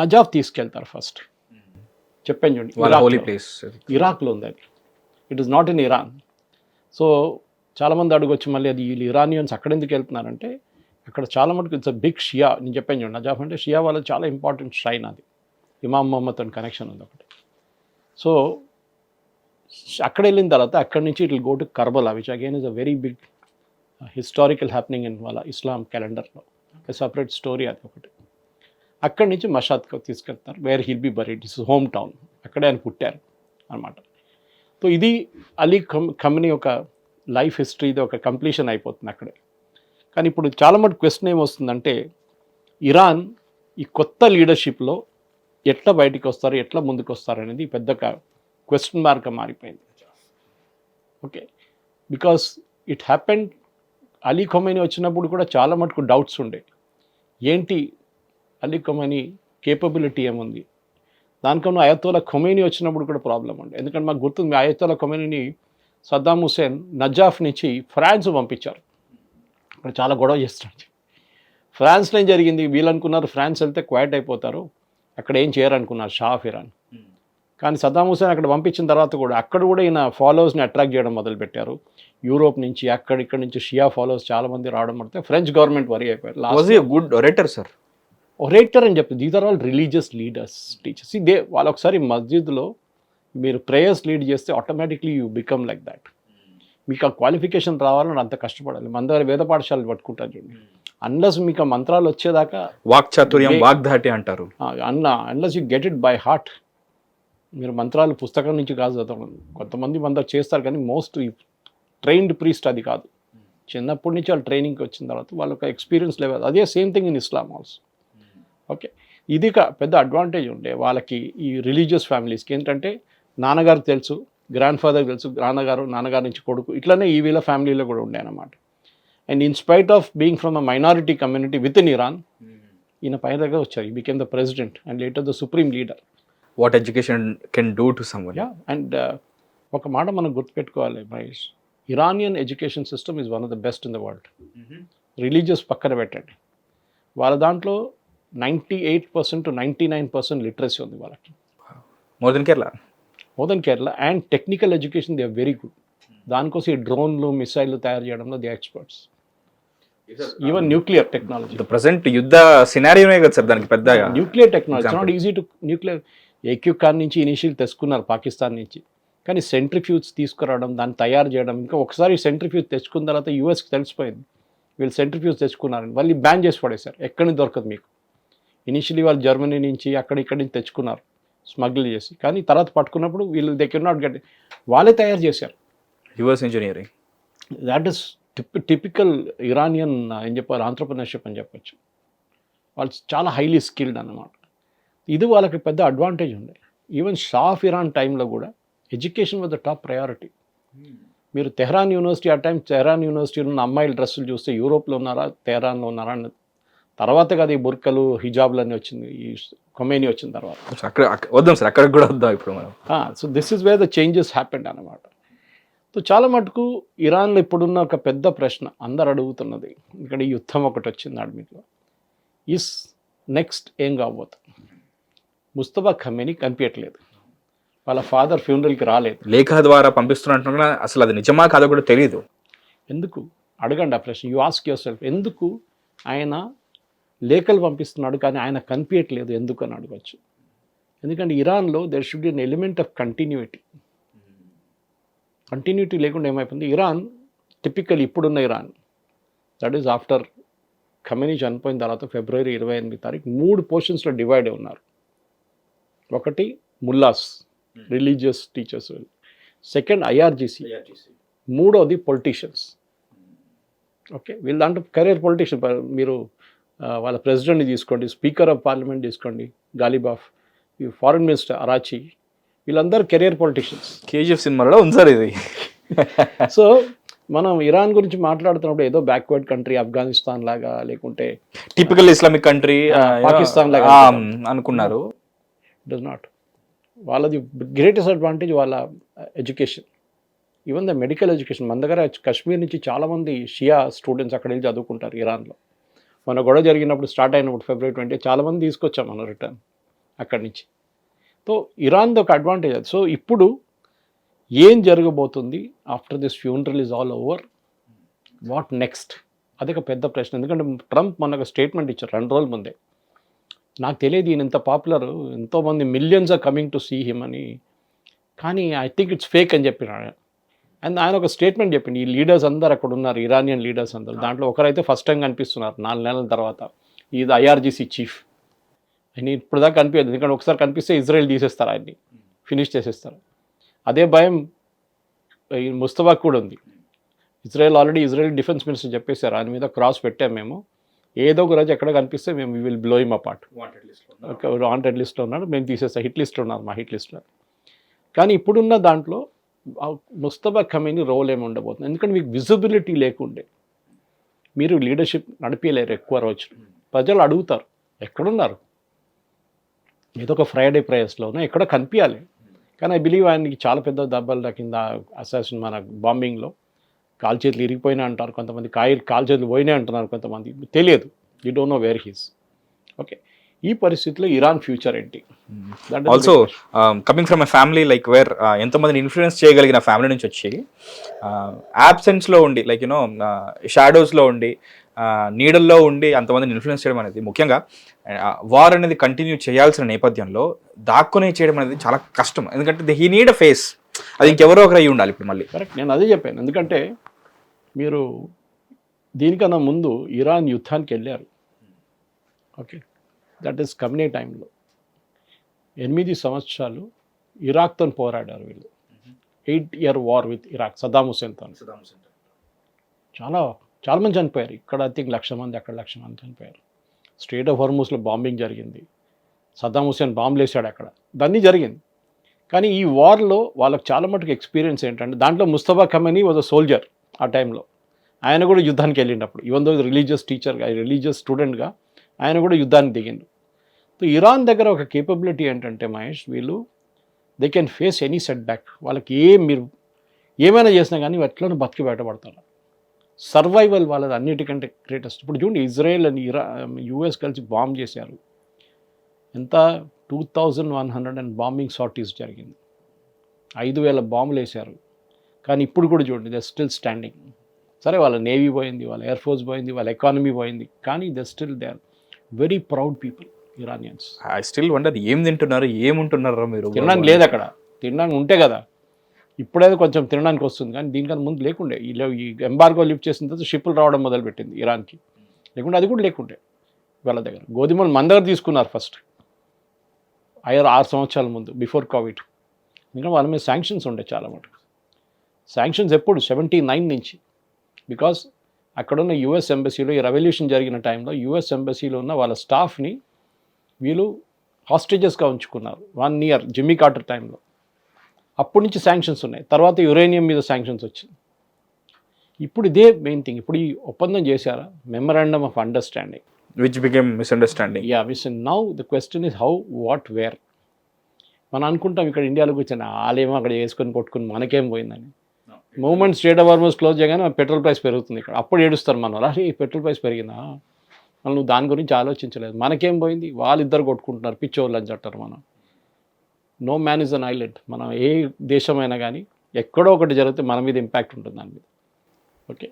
నజాఫ్ తీసుకెళ్తారు ఫస్ట్. చెప్పాను చూడండి, ఇరాక్లో ఉంది అది, it is not in Iran. So చాలామంది అడగొచ్చు మళ్ళీ అది వీళ్ళు ఇరానియన్స్ అక్కడ ఎందుకు వెళ్తున్నారంటే, అక్కడ చాలా మటుకు ఇట్స్ అ బిగ్ షియా. నేను చెప్పాను చూడండి, నజాఫ్ అంటే షియా వాళ్ళది చాలా ఇంపార్టెంట్ ష్రైన్, అది ఇమామ్ మొహమ్మద్ అని కనెక్షన్ ఉంది ఒకటి. సో అక్కడ వెళ్ళిన తర్వాత అక్కడి నుంచి it will go to Karbala, which again is a very big historical happening in వాళ్ళ ఇస్లాం క్యాలెండర్లో, సపరేట్ స్టోరీ అది ఒకటి. అక్కడి నుంచి మషాద్కి తీసుకెళ్తారు, where he'll be buried, is home town, అక్కడే ఆయన పుట్టారు అనమాట. సో ఇది అలీ ఖమ్నీ ఒక లైఫ్ హిస్టరీది ఒక కంప్లీషన్ అయిపోతుంది అక్కడే. కానీ ఇప్పుడు చాలా మటుకు క్వశ్చన్ ఏమొస్తుందంటే, ఇరాన్ ఈ కొత్త లీడర్షిప్లో ఎట్లా బయటికి వస్తారు, ఎట్లా ముందుకు వస్తారు అనేది పెద్ద క్వశ్చన్ మార్క్గా మారిపోయింది. Okay, because it happened, Ali Khomeini వచ్చినప్పుడు కూడా చాలా మటుకు డౌట్స్ ఉండే, ఏంటి అలీ ఖొమైనీ కేపబిలిటీ ఏముంది. దానికన్నా అయతోలా ఖొమైనీ వచ్చినప్పుడు కూడా ప్రాబ్లం ఉండే, ఎందుకంటే మాకు గుర్తుంది అయతోలా ఖొమైనీని సద్దాం హుసేన్ నజాఫ్ నుంచి ఫ్రాన్స్ పంపించారు. అక్కడ చాలా గొడవ చేస్తున్నాడు. ఫ్రాన్స్లో ఏం జరిగింది, వీళ్ళు అనుకున్నారు ఫ్రాన్స్ వెళ్తే క్వైట్ అయిపోతారు, అక్కడ ఏం చేయరనుకున్నారు షా ఆఫ్ ఇరాన్. కానీ సద్దాం హుసేన్ అక్కడ పంపించిన తర్వాత కూడా అక్కడ కూడా ఈయన ఫాలోవర్స్ని అట్రాక్ట్ చేయడం మొదలుపెట్టారు. యూరోప్ నుంచి ఇక్కడ నుంచి షియా ఫాలోవర్స్ చాలామంది రావడం పడితే ఫ్రెంచ్ గవర్నమెంట్ వరీ అయిపోయారు. గుడ్ ఒరేటర్ సార్, ఒరేటర్ అని చెప్తే these are all religious leaders, teachers. వాళ్ళు ఒకసారి మస్జిద్లో మీరు ప్రేయర్స్ లీడ్ చేస్తే automatically you become like that. మీకు ఆ క్వాలిఫికేషన్ రావాలని అంత కష్టపడాలి. మన దగ్గర వేద పాఠశాలలు పట్టుకుంటారు చూడండి, అన్లెస్ మీకు ఆ మంత్రాలు వచ్చేదాకా వాక్చాతుర్యం వాగ్ధాటి అంటారు, unless you get it by heart. మీరు మంత్రాలు పుస్తకం నుంచి కాదు చదవడం, కొంతమంది మంది చేస్తారు కానీ మోస్ట్ ట్రైన్డ్ ప్రీస్ట్ అది కాదు. చిన్నప్పటి నుంచి వాళ్ళు ట్రైనింగ్కి వచ్చిన తర్వాత వాళ్ళ ఒక ఎక్స్పీరియన్స్ లెవెల్, అదే same thing in Islam also. Okay, ఇది పెద్ద అడ్వాంటేజ్ ఉండే వాళ్ళకి ఈ రిలీజియస్ ఫ్యామిలీస్కి. ఏంటంటే నాన్నగారు తెలుసు, గ్రాండ్ ఫాదర్ తెలుసు, నాన్నగారు నుంచి కొడుకు, ఇట్లానే ఈ వీళ్ళ ఫ్యామిలీలో కూడా ఉండే అన్నమాట. And in spite of being from a minority community with in Iran, ఈయన పై దగ్గర వచ్చారు. He became the president and later the supreme leader. What education can do to someone. And ఒక మాట మనం గుర్తుపెట్టుకోవాలి Mahesh, Iranian education system is one of the best in the world. Religious పక్కన పెట్టండి, వాళ్ళ దాంట్లో 98% to 99% లిటరసీ ఉంది వాళ్ళకి, more than Kerala. And technical education they are very good. దానికోసం ఈ డ్రోన్లు మిసైళ్ళు తయారు చేయడంలో they experts. Even nuclear technology present యుద్ధ సినారియోనే కదా సార్ దానికి పెద్ద nuclear technology. Not easy to nuclear AQ Khan నుంచి ఇనిషియల్ తెచ్చుకున్నారు పాకిస్తాన్ నుంచి, కానీ సెంట్రిఫ్యూజ్ తీసుకురావడం, దాన్ని తయారు చేయడం, ఇంకా ఒకసారి సెంట్రిఫ్యూజ్ తెచ్చుకున్న తర్వాత యూఎస్కి తెలిసిపోయింది వీళ్ళు సెంట్రిఫ్యూజ్ తెచ్చుకున్నారని, వాళ్ళు బ్యాన్ చేసి పడేశారు. ఎక్కడి నుంచి దొరకదు మీకు. ఇనిషియలీ వాళ్ళు జర్మనీ నుంచి ఇక్కడి నుంచి తెచ్చుకున్నారు స్మగ్ల్ చేసి, కానీ తర్వాత పట్టుకున్నప్పుడు వీళ్ళు దే కెన్ నాట్ గెట్, వాళ్ళే తయారు చేశారు. Reverse engineering, that is typical Iranian ఏం చెప్పారు ఆంట్రప్రెనర్షిప్ అని చెప్పచ్చు. వాళ్ళు చాలా హైలీ స్కిల్డ్ అన్నమాట. ఇది వాళ్ళకి పెద్ద అడ్వాంటేజ్ ఉండే. ఈవెన్ షా ఆఫ్ ఇరాన్ టైంలో కూడా education was the top priority. మీరు తెహ్రాన్ యూనివర్సిటీ, ఆ టైం తెహ్రాన్ యూనివర్సిటీలో ఉన్న అమ్మాయిల డ్రెస్సులు చూస్తే యూరోప్లో ఉన్నారా తెహ్రాన్లో ఉన్నారా అన్న తర్వాత కదా ఈ బుర్కలు హిజాబ్లు అన్నీ వచ్చింది ఈ ఖొమైనీ వచ్చిన తర్వాత. అక్కడ వద్దాం సార్, అక్కడికి కూడా వద్దాం ఇప్పుడు మనం. So this is where the changes happened అన్నమాట. సో చాలా మటుకు ఇరాన్లో ఇప్పుడున్న ఒక పెద్ద ప్రశ్న అందరు అడుగుతున్నది, ఇక్కడ ఈ యుద్ధం ఒకటి వచ్చింది అడ్మిట్లో, ఇస్ నెక్స్ట్ ఏం కాబోతుంది. ముస్తఫా ఖమేనీ కనిపించట్లేదు, వాళ్ళ ఫాదర్ ఫ్యూనరల్కి రాలేదు, లేఖ ద్వారా పంపిస్తున్నట్టు, అసలు అది నిజమా కాదో కూడా తెలియదు. ఎందుకు అడగండి ఆ ప్రశ్న, యూ ఆస్క్ యువర్ సెల్ఫ్. ఎందుకు ఆయన లేఖలు పంపిస్తున్నాడు కానీ ఆయన కనిపించట్లేదు ఎందుకు అని అడగచ్చు. ఎందుకంటే ఇరాన్లో there should be an element of continuity. Continuity లేకుండా ఏమైపోయింది, ఇరాన్ టిపికల్ ఇప్పుడున్న Iran, that is after Khamenei చనిపోయిన తర్వాత February 28 3 పోర్షన్స్లో డివైడ్ ఉన్నారు. ఒకటి ముల్లాస్, రిలీజియస్ టీచర్స్. Second IRGC. మూడోది పొలిటీషియన్స్. ఓకే, వీళ్ళు దాంట్లో కెరియర్ పొలిటీషియన్. మీరు వాళ్ళ ప్రెసిడెంట్ని తీసుకోండి, స్పీకర్ ఆఫ్ పార్లమెంట్ తీసుకోండి గాలిబాఫ్, ఫారెన్ మినిస్టర్ అరాచి, వీళ్ళందరూ కెరియర్ పొలిటీషియన్స్. కేజీఎఫ్ సినిమాలో ఉంది సార్ ఇది. సో మనం ఇరాన్ గురించి మాట్లాడుతున్నప్పుడు ఏదో బ్యాక్వర్డ్ కంట్రీ ఆఫ్ఘనిస్తాన్ లాగా, లేకుంటే టిపికల్ ఇస్లామిక్ కంట్రీ పాకిస్తాన్ లాగా అనుకున్నారు. It is not. వాళ్ళది గ్రేటెస్ట్ అడ్వాంటేజ్ వాళ్ళ education, even the medical education. మన దగ్గర కాశ్మీర్ నుంచి చాలామంది షియా స్టూడెంట్స్ అక్కడ వెళ్ళి చదువుకుంటారు ఇరాన్లో. మన గొడవ జరిగినప్పుడు స్టార్ట్ అయినప్పుడు February 20 చాలామంది తీసుకొచ్చాం మనం రిటర్న్ అక్కడి నుంచి. సో ఇరాన్ది ఒక అడ్వాంటేజ్ అది. సో ఇప్పుడు ఏం జరగబోతుంది after this funeral is all over, what next? అదే ఒక పెద్ద ప్రశ్న. ఎందుకంటే ట్రంప్ మొన్న ఒక స్టేట్మెంట్ ఇచ్చారు 2 రోజుల ముందే. నాకు తెలియదు ఈయన ఇంత పాపులర్, ఎంతోమంది millions are coming to see him అని, కానీ ఐ థింక్ ఇట్స్ ఫేక్ అని చెప్పినాడు. అండ్ ఆయన ఒక స్టేట్మెంట్ చెప్పింది, ఈ లీడర్స్ అందరు అక్కడ ఉన్నారు, ఇరానియన్ లీడర్స్ అందరు, దాంట్లో ఒకరైతే ఫస్ట్ టైం కనిపిస్తున్నారు 4 నెలల తర్వాత, ఇది ఐఆర్జీసీ చీఫ్. ఆయన ఇప్పుడు దాకా కనిపించదు, ఎందుకంటే ఒకసారి కనిపిస్తే ఇజ్రాయెల్ తీసేస్తారు, ఆయన్ని ఫినిష్ చేసేస్తారు. అదే భయం ఈ ముస్తఫా కూడా ఉంది. ఇజ్రాయెల్ డిఫెన్స్ మినిస్టర్ చెప్పేశారు, ఆయన మీద క్రాస్ పెట్టాం మేము, ఏదో ఒక రోజు ఎక్కడ కనిపిస్తే మేము we will blow him apart. Wanted లిస్ట్లో ఉన్నాడు, మేము తీసేస్తాం, హిట్ లిస్ట్లో ఉన్నారు, మా హిట్ లిస్ట్లో. కానీ ఇప్పుడున్న దాంట్లో ముస్తఫా ఖమేనీ రోల్ ఏమి ఉండబోతుంది, ఎందుకంటే మీకు విజిబిలిటీ లేకుండే మీరు లీడర్షిప్ నడిపేయలేరు ఎక్కువ రోజులు. ప్రజలు అడుగుతారు ఎక్కడున్నారు, ఏదో ఒక ఫ్రైడే ప్రేయర్స్లోనో ఎక్కడ కనిపించాలి. కానీ ఐ బిలీవ్ ఆయనకి చాలా పెద్ద దెబ్బల కింద అసాసిన్ మన బాంబింగ్లో కాలు చేతులు ఇరిగిపోయినా అంటారు కొంతమంది, కాలు చేతులు పోయినా అంటున్నారు కొంతమంది, తెలియదు, you don't know where he's. Okay, ఈ పరిస్థితిలో ఇరాన్ ఫ్యూచర్ ఏంటి? Also coming from a family like where ఎంతోమందిని ఇన్ఫ్లుయెన్స్ చేయగలిగిన ఫ్యామిలీ నుంచి వచ్చి యాబ్సెన్స్లో ఉండి, లైక్ యూనో షాడోస్లో ఉండి, నీడల్లో ఉండి అంతమందిని ఇన్ఫ్లుయెన్స్ చేయడం అనేది, ముఖ్యంగా వార్ అనేది కంటిన్యూ చేయాల్సిన నేపథ్యంలో దాక్కునే చేయడం అనేది చాలా కష్టం. ఎందుకంటే హీ నీడ్ అ ఫేస్, అది ఇంకెవరో ఒకరు అయ్యి ఉండాలి ఇప్పుడు మళ్ళీ. కరెక్ట్, నేను అదే చెప్పాను. ఎందుకంటే మీరు దీనికన్నా ముందు ఇరాన్ యుద్ధానికి వెళ్ళారు. ఓకే, దట్ ఈస్ కమ్నే టైంలో 8 సంవత్సరాలు ఇరాక్తో పోరాడారు వీళ్ళు. 8-year war with Iraq, Saddam హుసేన్తో. చాలా మంది చనిపోయారు. ఇక్కడ ఐ థింక్ 1,00,000 మంది, అక్కడ 1,00,000 మంది చనిపోయారు. స్ట్రేట్ ఆఫ్ హోర్ముజ్లో బాంబింగ్ జరిగింది, సద్దాం హుసేన్ బాంబులు వేసాడు అక్కడ, దాన్ని జరిగింది. కానీ ఈ వార్లో వాళ్ళకి చాలా మటుకు ఎక్స్పీరియన్స్ ఏంటంటే, దాంట్లో Mustafa Khamenei was a soldier ఆ టైంలో. ఆయన కూడా యుద్ధానికి వెళ్ళినప్పుడు, ఈవెన్ దో రిలీజియస్ టీచర్గా, రిలీజియస్ స్టూడెంట్గా ఆయన కూడా యుద్ధానికి దిగిండు. సో ఇరాన్ దగ్గర ఒక కేపబిలిటీ ఏంటంటే మహేష్, వీళ్ళు they can face any set back. వాళ్ళకి మీరు ఏమైనా చేసినా కానీ ఎట్లనూ బతికి బయటపడతారు. సర్వైవల్ వాళ్ళది అన్నిటికంటే గ్రేటెస్ట్. ఇప్పుడు చూడండి, ఇజ్రాయెల్ అని యుఎస్ కలిసి బాంబ్ చేశారు. ఎంత 2100 అండ్ బాంబింగ్ సార్టీస్ జరిగింది, 5,000 బాంబులు వేశారు. కానీ ఇప్పుడు కూడా చూడండి, దే స్టిల్ స్టాండింగ్. సరే, వాళ్ళ నేవీ పోయింది, వాళ్ళ ఎయిర్ ఫోర్స్ పోయింది, వాళ్ళ ఎకానమీ పోయింది, కానీ they still they are very proud people Iranians. I still wonder, ఏం తింటున్నారు, ఏముంటున్నారా మీరు? తినడానికి లేదు అక్కడ, తినడానికి ఉంటే కదా ఇప్పుడైతే కొంచెం తినడానికి వస్తుంది, కానీ దీనికన్నా ముందు లేకుండే. ఈ ఎంబార్గో లిఫ్ట్ చేసిన తర్వాత షిప్పులు రావడం మొదలుపెట్టింది ఇరాన్కి, లేకుంటే అది కూడా లేకుండే వాళ్ళ దగ్గర. గోధుమలు మన దగ్గర తీసుకున్నారు ఫస్ట్ 6 సంవత్సరాల ముందు, బిఫోర్ కోవిడ్. ఇంకా వాళ్ళ మీద శాంక్షన్స్ ఉండే చాలా మటుకు. శాంక్షన్స్ ఎప్పుడు 79 నుంచి, బికాస్ అక్కడున్న యుఎస్ ఎంబసీలో ఈ రెవల్యూషన్ జరిగిన టైంలో యుఎస్ ఎంబసీలో ఉన్న వాళ్ళ స్టాఫ్ని వీళ్ళు హాస్టేజెస్గా ఉంచుకున్నారు 1 year, జిమ్మీ కార్టర్ టైంలో. అప్పటి నుంచి శాంక్షన్స్ ఉన్నాయి. తర్వాత యురేనియం మీద శాంక్షన్స్ వచ్చింది. ఇప్పుడు ఇదే మెయిన్ థింగ్. ఇప్పుడు ఈ ఒప్పందం చేశారా, memorandum of understanding, which became misunderstanding. Now the question is how, what, where. మనం అనుకుంటాం ఇక్కడ ఇండియాలో కూర్చొని వాళ్ళేమో అక్కడ వేసుకొని కొట్టుకుని మనకేం పోయిందని. Movement state of Hormuz close చేయగానే పెట్రోల్ ప్రైస్ పెరుగుతుంది ఇక్కడ. అప్పుడు ఏడుస్తారు మన వాళ్ళు, ఈ పెట్రోల్ ప్రైస్ పెరిగిందా, మనం నువ్వు దాని గురించి ఆలోచించలేదు, మనకేం పోయింది, వాళ్ళిద్దరు కొట్టుకుంటున్నారు, పిచ్చోళ్ళు అని చెప్తారు. మనం no man is an island. మనం ఏ దేశమైనా కానీ ఎక్కడో ఒకటి జరిగితే మన మీద ఇంపాక్ట్ ఉంటుంది దాని మీద. ఓకే,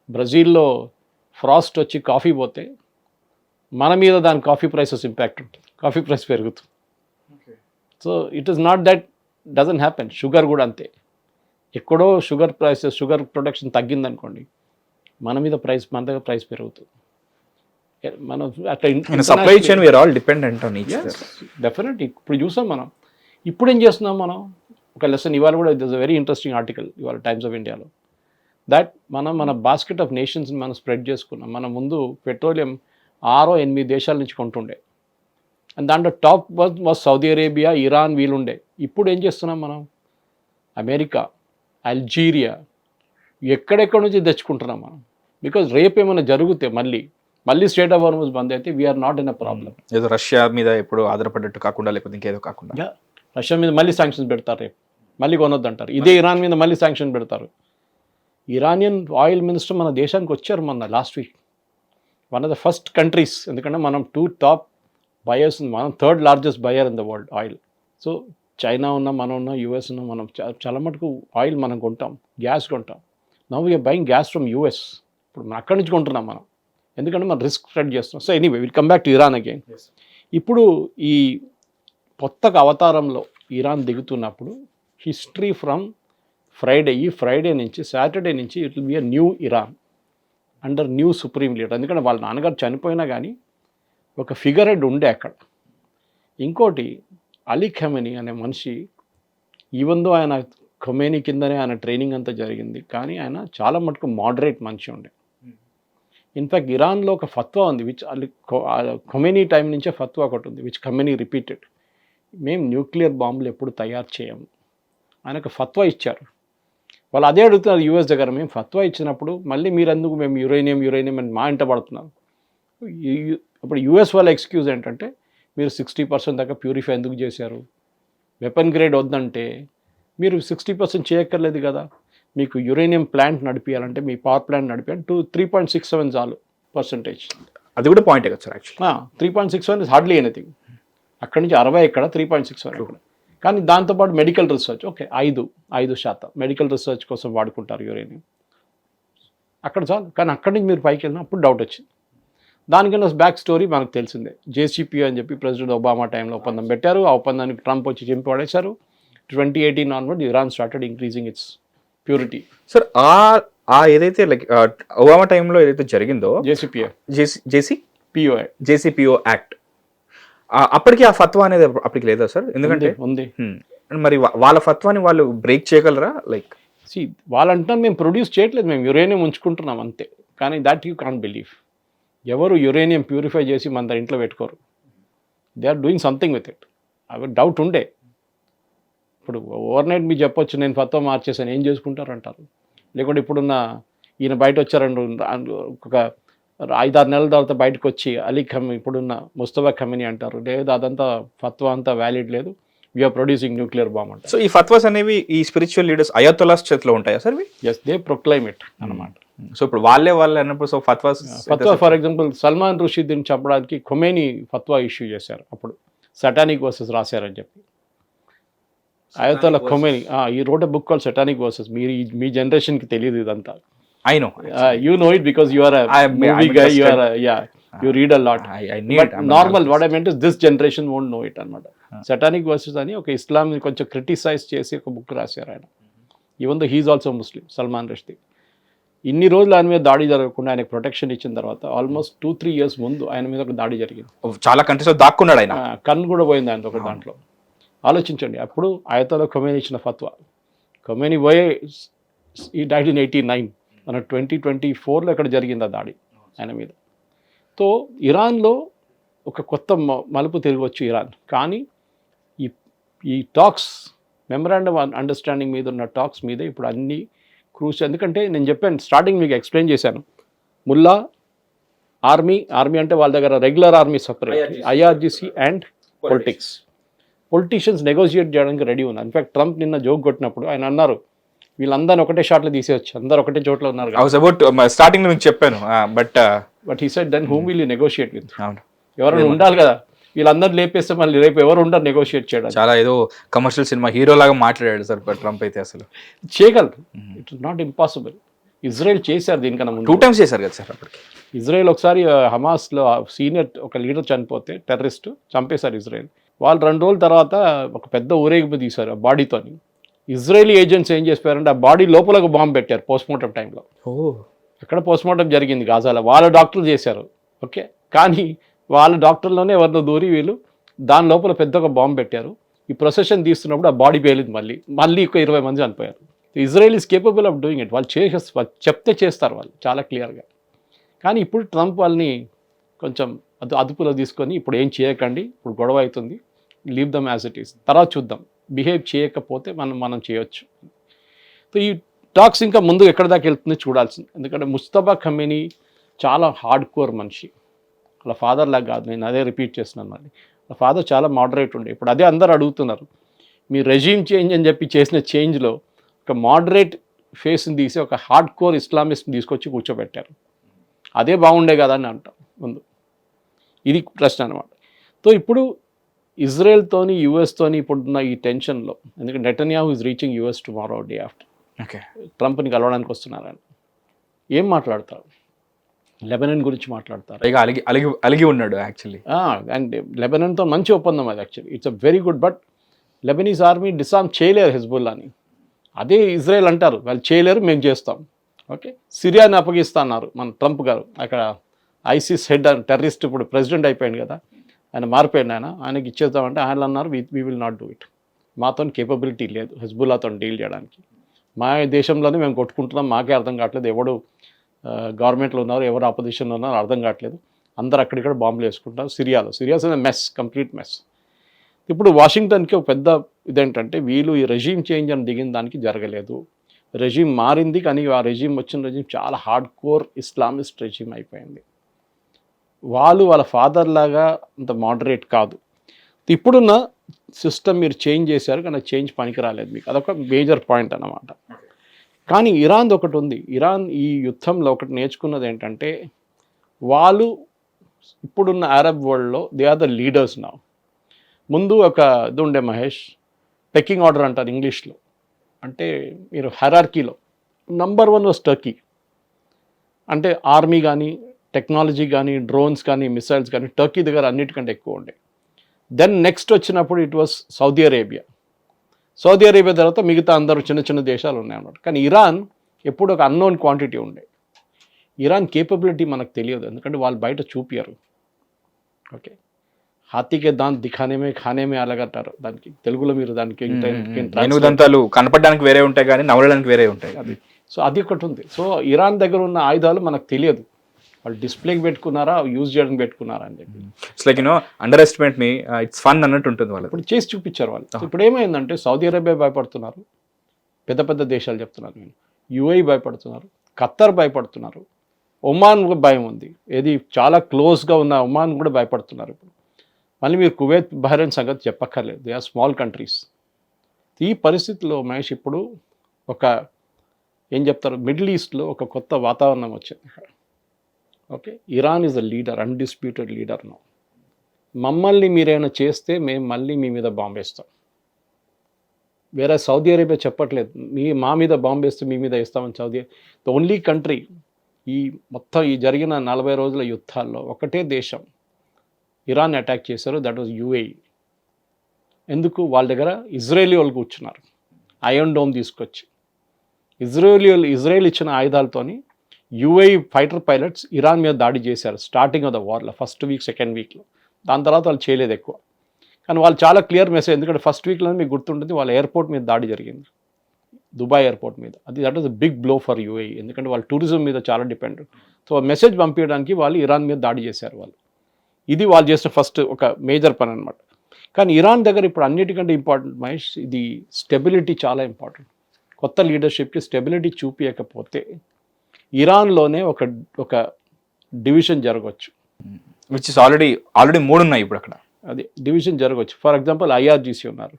బ్రెజిల్లో ఫ్రాస్ట్ వచ్చి కాఫీ పోతే మన మీద దాని కాఫీ ప్రైసెస్ ఇంపాక్ట్ ఉంటుంది, కాఫీ ప్రైస్ పెరుగుతుంది. So it is not that doesn't happen. Sugar కూడా అంతే, ఎక్కడో షుగర్ ప్రైసెస్, షుగర్ ప్రొడక్షన్ తగ్గిందనుకోండి, మన మీద ప్రైస్, మన దగ్గర ప్రైస్ పెరుగుతుంది. మనం అట్లా supply chain we're all dependent on each other. Definitely. ఇప్పుడు చూసాం మనం ఇప్పుడు ఏం చేస్తున్నాం మనం, ఒక లెసన్ ఇవాళ కూడా it is a very interesting article ఇవాళ టైమ్స్ ఆఫ్ ఇండియాలో, దట్ మన బాస్కెట్ ఆఫ్ నేషన్స్ని మనం స్ప్రెడ్ చేసుకున్నాం. మన ముందు పెట్రోలియం 6-8 దేశాల నుంచి కొంటుండే, అండ్ దాంట్లో top was Saudi Arabia, Iran వీలుండే. ఇప్పుడు ఏం చేస్తున్నాం మనం, అమెరికా, అల్జీరియా, ఎక్కడెక్కడ నుంచి తెచ్చుకుంటున్నాం మనం. బికాజ్ రేపు ఏమైనా జరిగితే మళ్ళీ స్టేట్ ఆఫ్ హార్మోజ్ బంద్ అయితే we're not in a problem. ఏదో రష్యా మీద ఎప్పుడు ఆధారపడ్డట్టు కాకుండా, లేకపోతే ఇంకేదో కాకుండా రష్యా మీద మళ్ళీ శాంక్షన్స్ పెడతారు, రేపు మళ్ళీ కొనొద్దు అంటారు. ఇదే ఇరాన్ మీద మళ్ళీ శాంక్షన్ పెడతారు. ఇరానియన్ ఆయిల్ మినిస్టర్ మన దేశానికి వచ్చారు మొన్న last week, one of the first countries. ఎందుకంటే మనం 2 టాప్ బయర్స్, మనం 3rd largest buyer in the world oil. So China ఉన్నా, మనం ఉన్నా, యూఎస్ ఉన్నా, మనం చాలా మటుకు ఆయిల్ మనం కొంటాం, గ్యాస్ కొంటాం. Now we're buying gas from US. ఇప్పుడు మనం అక్కడి నుంచి కొంటున్నాం మనం, ఎందుకంటే మనం రిస్క్ స్ప్రెడ్ చేస్తున్నాం. So anyway will come back to Iran again. ఇప్పుడు ఈ కొత్త అవతారంలో ఇరాన్ దిగుతున్నప్పుడు హిస్టరీ ఫ్రమ్ ఫ్రైడే నుంచి సాటర్డే నుంచి it will be a new Iran under new supreme leader. ఎందుకంటే వాళ్ళ నాన్నగారు చనిపోయినా కానీ ఒక ఫిగర్ హెడ్ ఉండే అక్కడ. ఇంకోటి అలీ ఖమెనీ అనే మనిషి, ఈవెన్ దో ఆయన ఖొమేనీ కిందనే ఆయన ట్రైనింగ్ అంతా జరిగింది, కానీ ఆయన చాలా మటుకు మోడరేట్ మనిషి ఉండే. ఇన్ఫ్యాక్ట్ ఇరాన్లో ఒక ఫత్వా ఉంది, విచ్ ఖొమేనీ టైం నుంచే ఫత్వా ఒకటి ఉంది, విచ్ ఖమెనీ రిపీటెడ్, మేము న్యూక్లియర్ బాంబులు ఎప్పుడు తయారు చేయము. ఆయన ఒక ఫత్వా ఇచ్చారు. వాళ్ళు అదే అడుగుతున్నారు యూఎస్ దగ్గర, మేము ఫత్వా ఇచ్చినప్పుడు మళ్ళీ మీరెందుకు మేము యురేనియం అని మా ఇంట పడుతున్నారు. అప్పుడు యూఎస్ వాళ్ళ ఎక్స్క్యూజ్ ఏంటంటే, మీరు 60% దాకా ప్యూరిఫై ఎందుకు చేశారు, వెపన్ గ్రేడ్ వద్దంటే మీరు 60% చేయక్కర్లేదు కదా, మీకు యురేనియం ప్లాంట్ నడిపించాలంటే, మీ పవర్ ప్లాంట్ నడిపించాలంటే 3.67 చాలు పర్సంటేజ్. అది కూడా పాయింట్ కదా sir. Actually 3.61 is hardly anything. అక్కడి నుంచి 60 ఇక్కడ, 3.61 ఇక్కడ. కానీ దాంతోపాటు medical research, okay 5% medical research కోసం వాడుకుంటారు యురేనియం, అక్కడ చాలు. కానీ అక్కడి నుంచి మీరు పైకి వెళ్ళినా అప్పుడు డౌట్ వచ్చింది. దానికన్నా బ్యాక్ స్టోరీ మనకు తెలిసిందే. JCPOA అని చెప్పి ప్రెసిడెంట్ ఒబామా టైంలో ఒప్పందం పెట్టారు. ఆ ఒప్పందానికి ట్రంప్ వచ్చి చింపి పడేశారు. 2018 onward Iran started increasing it's purity. Sir ఏదైతే లైక్ ఒబామా టైంలో ఏదైతే జరిగిందో JCPOA యాక్ట్, అప్పటికి ఆ ఫత్వా అనేది అప్పటికి లేదా సార్? ఎందుకంటే ఉంది. మరి వాళ్ళ ఫత్వాని వాళ్ళు బ్రేక్ చేయగలరా? లైక్ వాళ్ళంటారు మేము ప్రొడ్యూస్ చేయట్లేదు, మేము యురేనియం ఉంచుకుంటున్నాం అంతే. కానీ దాట్ యూ కాంట్ బిలీవ్. ఎవరు యురేనియం ప్యూరిఫై చేసి మన ఇంట్లో పెట్టుకోరు. They are doing something with it. అవి డౌట్ ఉండే. ఇప్పుడు ఓవర్ నైట్ మీకు చెప్పొచ్చు నేను ఫత్వా మార్చేసాను, ఏం చేసుకుంటారు అంటారు. లేకుంటే ఇప్పుడున్న ఈయన బయట వచ్చారండు ఒక 5-6 నెలల తర్వాత బయటకు వచ్చి అలీ ఖమెనీ, ఇప్పుడున్న ముస్తఫా ఖమెనీ అంటారు, లేదు అదంతా ఫత్వా అంతా వ్యాలిడ్ లేదు, వీఆర్ ప్రొడ్యూసింగ్ న్యూక్లియర్ బాంబ్ అంటారు. సో ఈ ఫత్వాస్ అనేవి ఈ స్పిరిచువల్ లీడర్స్ అయతొల్లాస్ చేతిలో ఉంటాయా sir? Yes, they proclaim it అన్నమాట. సో ఇప్పుడు వాళ్ళే అన్నప్పుడు సో ఫత్వా ఫర్ ఎగ్జాంపుల్ సల్మాన్ రుషీద్ని చంపడానికి ఖొమేనీ ఫత్వా ఇష్యూ చేశారు. అప్పుడు సటానిక్ వర్సెస్ రాశారని చెప్పి. అయతొల్లా ఖొమేనీ ఈ road book call satanic versus. మీరు మీ జనరేషన్కి తెలియదు ఇదంతా. I know. You know it because you are a movie guy. You read a lot. I need but normal, what I meant is this generation won't know it అన్నమాట. Satanic versus అని ఒక ఇస్లాంని కొంచెం criticise చేసి ఒక book రాశారు ఆయన. Even though he's also Muslim, Salman Rushdie. ఇన్ని రోజులు ఆయన మీద దాడి జరగకుండా ఆయనకు ప్రొటెక్షన్ ఇచ్చిన తర్వాత ఆల్మోస్ట్ 2-3 years ముందు ఆయన మీద ఒక దాడి జరిగింది. చాలా కంట్రీస్లో దాక్కున్నాడు ఆయన. కన్ను కూడా పోయింది ఆయన ఒక దాంట్లో. ఆలోచించండి, అప్పుడు అయతొల్లా ఖొమేనీ ఇచ్చిన ఫత్వా. ఖొమేనీ పోయే ఈ డైడ్ ఇన్ 89. మన 2024లో ఇక్కడ జరిగింది ఆ దాడి ఆయన మీద. సో ఇరాన్లో ఒక కొత్త మలుపు తిరగవచ్చు ఇరాన్. కానీ ఈ టాక్స్, మెమరాండమ్ అండర్స్టాండింగ్ మీద ఉన్న టాక్స్ మీద ఇప్పుడు అన్ని క్రూషియల్. ఎందుకంటే నేను చెప్పాను స్టార్టింగ్, మీకు ఎక్స్ప్లెయిన్ చేశాను, ముల్లా, ఆర్మీ అంటే వాళ్ళ దగ్గర regular army separate, IRGC and politicians negotiate చేయడానికి రెడీ ఉన్నారు. ఇన్ఫాక్ట్ ట్రంప్ నిన్న జోక్ కొట్టినప్పుడు ఆయన అన్నారు, వీళ్ళందరినీ ఒకటే షాట్లో తీసేయచ్చు, అందరు ఒకటే చోట్ల ఉన్నారు. స్టార్టింగ్ నుంచి చెప్పాను, but he said then whom will you negotiate with. ఎవరైనా ఉండాలి కదా, వీళ్ళందరూ లేపేస్తే మళ్ళీ రేపు ఎవరు ఉండరు నెగోషియేట్ చేయడం. చాలా ఏదో కమర్షియల్ సినిమా హీరో లాగా మాట్లాడాడు సార్ ట్రంప్ అయితే. అసలు చేయగలరు, it is not impossible. Israel చేశారు దీనికన్నా ముందు 2 times చేశారు కదా సార్ అప్పటికి. ఇజ్రాయెల్ ఒకసారి హమాస్లో సీనియర్ ఒక లీడర్ చనిపోతే టెర్రరిస్ట్ చంపేశారు ఇజ్రాయెల్. వాళ్ళు 2 రోజుల తర్వాత ఒక పెద్ద ఊరేగింపు తీశారు ఆ బాడీతోని. ఇజ్రాయలీ ఏజెంట్స్ ఏం చేశారంటే ఆ బాడీ లోపల ఒక బాంబు పెట్టారు పోస్ట్మార్టం టైంలో. ఎక్కడ పోస్ట్మార్టం జరిగింది గాజాలో, వాళ్ళ డాక్టర్లు చేశారు. ఓకే, కానీ వాళ్ళ డాక్టర్లోనే ఎవరినో దూరి వీళ్ళు దాని లోపల పెద్ద ఒక బాంబు పెట్టారు. ఈ ప్రొసెషన్ తీస్తున్నప్పుడు ఆ బాడీ పేలింది, మళ్ళీ ఒక 20 మంది చనిపోయారు. Israel is capable of doing it. వాళ్ళు చెప్తే చేస్తారు వాళ్ళు చాలా క్లియర్గా. కానీ ఇప్పుడు ట్రంప్ వాళ్ళని కొంచెం అదుపులో తీసుకొని ఇప్పుడు ఏం చేయకండి, ఇప్పుడు గొడవ అవుతుంది, leave them as it is, తర్వాత చూద్దాం, బిహేవ్ చేయకపోతే మనం చేయొచ్చు. సో ఈ టాక్స్ ఇంకా ముందు ఎక్కడ దాకా వెళ్తుందో చూడాల్సింది. ఎందుకంటే ముస్తఫా ఖమేనీ చాలా హార్డ్ కోర్ మనిషి, వాళ్ళ ఫాదర్ లాగా కాదు, నేను అదే రిపీట్ చేస్తున్నాను మళ్ళీ. వాళ్ళ ఫాదర్ చాలా మోడరేట్ ఉండే. ఇప్పుడు అదే అందరు అడుగుతున్నారు, మీ రెజీమ్ చేంజ్ అని చెప్పి చేసిన చేంజ్లో ఒక మోడరేట్ ఫేస్ని తీసి ఒక హార్డ్ కోర్ ఇస్లామిస్ట్ని తీసుకొచ్చి కూర్చోబెట్టారు. అదే బాగుండే కదా అని అంటాం ముందు. ఇది ప్రశ్న అనమాట. సో ఇప్పుడు ఇజ్రాయెల్తోని యుఎస్తోని ఇప్పుడున్న ఈ టెన్షన్లో, ఎందుకంటే Netanyahu is reaching US tomorrow day after. Okay, ట్రంప్ని కలవడానికి వస్తున్నారని ఏం మాట్లాడతారు? లెబనాన్ గురించి మాట్లాడతారు. ఇక అలిగి ఉన్నాడు యాక్చువల్లీ. అండ్ లెబనాన్తో మంచి ఒప్పందం అది. Actually it's a very good. But Lebanese army disarm చేయలేరు హెజ్బుల్లాని. అదే ఇజ్రాయెల్ అంటారు వాళ్ళు చేయలేరు, మేము చేస్తాం. ఓకే, సిరియాని అప్పగిస్తా అన్నారు మన ట్రంప్ గారు. అక్కడ ఐసిస్ హెడ్ టెర్రరిస్ట్ ఇప్పుడు ప్రెసిడెంట్ అయిపోయాడు కదా, ఆయన మారిపోయాడు. ఆయనకి ఇచ్చేద్దామంటే ఆయన అన్నారు we will not do it, మాతో కేపబిలిటీ లేదు హెజ్బుల్లాతో డీల్ చేయడానికి. మా దేశంలోనే మేము కొట్టుకుంటున్నాం, మాకే అర్థం కావట్లేదు ఎవడు గవర్నమెంట్లో ఉన్నారు ఎవరు ఆపోజిషన్లో ఉన్నారు అర్థం కావట్లేదు, అందరు అక్కడిక్కడ బాంబులు వేసుకుంటారు. Syria's mess, complete mess. ఇప్పుడు వాషింగ్టన్కి ఒక పెద్ద ఇదేంటంటే వీళ్ళు ఈ రెజీమ్ చేంజ్ అని దిగిన దానికి జరగలేదు, రెజీమ్ మారింది, కానీ ఆ రెజీమ్ చాలా హార్డ్ కోర్ ఇస్లామిస్ట్ రెజీమ్ అయిపోయింది. వాళ్ళ ఫాదర్ లాగా అంత మోడరేట్ కాదు. ఇప్పుడున్న సిస్టమ్ మీరు చేంజ్ చేశారు కానీ చేంజ్ పనికి రాలేదు మీకు, అదొక మేజర్ పాయింట్ అన్నమాట. కానీ ఇరాన్ది ఒకటి ఉంది. ఇరాన్ ఈ యుద్ధంలో ఒకటి నేర్చుకున్నది ఏంటంటే వాళ్ళు ఇప్పుడున్న అరబ్ వరల్డ్లో దే ఆర్ ద లీడర్స్ నా. ముందు ఒక ఇది ఉండే మహేష్, పెక్కింగ్ ఆర్డర్ అంటారు ఇంగ్లీష్లో, అంటే మీరు హెరార్కీలో నంబర్ 1 వాజ్ టర్కీ. అంటే ఆర్మీ కానీ టెక్నాలజీ కానీ డ్రోన్స్ కానీ మిసైల్స్ కానీ టర్కీ దగ్గర అన్నిటికంటే ఎక్కువ ఉండే. దెన్ నెక్స్ట్ వచ్చినప్పుడు ఇట్ వాస్ సౌదీ అరేబియా తర్వాత మిగతా అందరూ చిన్న చిన్న దేశాలు ఉన్నాయన్నమాట. కానీ ఇరాన్ ఎప్పుడు ఒక అన్నోన్ క్వాంటిటీ ఉండే. ఇరాన్ కేపబిలిటీ మనకు తెలియదు, ఎందుకంటే వాళ్ళు బయట చూపియరు. ఓకే, హాతీకే దాన్ దిఖానేమే ఖానేమే అలాగంటారు దానికి తెలుగులో. మీరు దానికి దంతాలు కనపడడానికి వేరే ఉంటాయి కానీ నవలడానికి వేరే ఉంటాయి. అది సో అది ఒకటి ఉంది. సో ఇరాన్ దగ్గర ఉన్న ఆయుధాలు మనకు తెలియదు, వాళ్ళు డిస్ప్లేకి పెట్టుకున్నారా యూజ్ చేయడానికి పెట్టుకున్నారా అని చెప్పి. It's like under estimate me, it's fun అన్నట్టు ఉంటుంది వాళ్ళు. ఇప్పుడు చేసి చూపించారు వాళ్ళు. ఇప్పుడు ఏమైందంటే సౌదీ అరేబియా భయపడుతున్నారు, పెద్ద పెద్ద దేశాలు చెప్తున్నారు నేను, యుఏఈ భయపడుతున్నారు, ఖత్తర్ భయపడుతున్నారు, ఒమాన్ కూడా భయం ఉంది, ఏది చాలా క్లోజ్గా ఉన్న ఒమాన్ కూడా భయపడుతున్నారు. ఇప్పుడు మళ్ళీ మీరు కువైత్ బహ్రెయిన్ సంగతి చెప్పక్కర్లేదు, దే ఆర్ స్మాల్ కంట్రీస్. ఈ పరిస్థితిలో మహేష్ ఇప్పుడు ఒక ఏం చెప్తారు, మిడిల్ ఈస్ట్లో ఒక కొత్త వాతావరణం వచ్చింది. Okay, Iran is a leader, undisputed leader no. మమ్మల్ని మీరేమైనా చేస్తే మేము మళ్ళీ మీ మీద బాంబు వేస్తాం. వేరే సౌదీ అరేబియా చెప్పట్లేదు మా మీద బాంబు వేస్తే మీ మీద వేస్తామని. సౌదీ ద ఓన్లీ కంట్రీ ఈ మొత్తం ఈ జరిగిన 40 రోజుల యుద్ధాల్లో ఒకటే దేశం ఇరాన్ అటాక్ చేశారు, దట్ వాజ్ యుఏఈ. ఎందుకు? వాళ్ళ దగ్గర ఇజ్రాయేలీ వాళ్ళు కూర్చున్నారు, ఐరన్ డోమ్ తీసుకొచ్చి ఇజ్రాయేల్ ఇచ్చిన ఆయుధాలతోని యుఏఈ ఫైటర్ పైలట్స్ ఇరాన్ మీద దాడి చేశారు స్టార్టింగ్ ఆఫ్ ద వార్లో, ఫస్ట్ వీక్ సెకండ్ వీక్లో. దాని తర్వాత వాళ్ళు చేయలేదు ఎక్కువ. కానీ వాళ్ళు చాలా క్లియర్ మెసేజ్, ఎందుకంటే ఫస్ట్ వీక్లో మీకు గుర్తుంటుంది వాళ్ళ ఎయిర్పోర్ట్ మీద దాడి జరిగింది, దుబాయ్ ఎయిర్పోర్ట్ మీద. That was a big blow for UAE, ఎందుకంటే వాళ్ళు టూరిజం మీద చాలా డిపెండెంట్. సో మెసేజ్ పంపించడానికి వాళ్ళు ఇరాన్ మీద దాడి చేశారు వాళ్ళు. ఇది వాళ్ళు చేసిన ఫస్ట్ ఒక మేజర్ పని అనమాట. కానీ ఇరాన్ దగ్గర ఇప్పుడు అన్నిటికంటే ఇంపార్టెంట్ మహేష్, ఇది స్టెబిలిటీ చాలా ఇంపార్టెంట్. కొత్త లీడర్షిప్కి స్టెబిలిటీ చూపించకపోతే ఇరాన్లోనే ఒక డివిజన్ జరగవచ్చు, విచ్ ఇస్ ఆల్రెడీ 3 ఉన్నాయి ఇప్పుడు అక్కడ. అది డివిజన్ జరగవచ్చు. ఫర్ ఎగ్జాంపుల్ ఐఆర్జీసీ ఉన్నారు,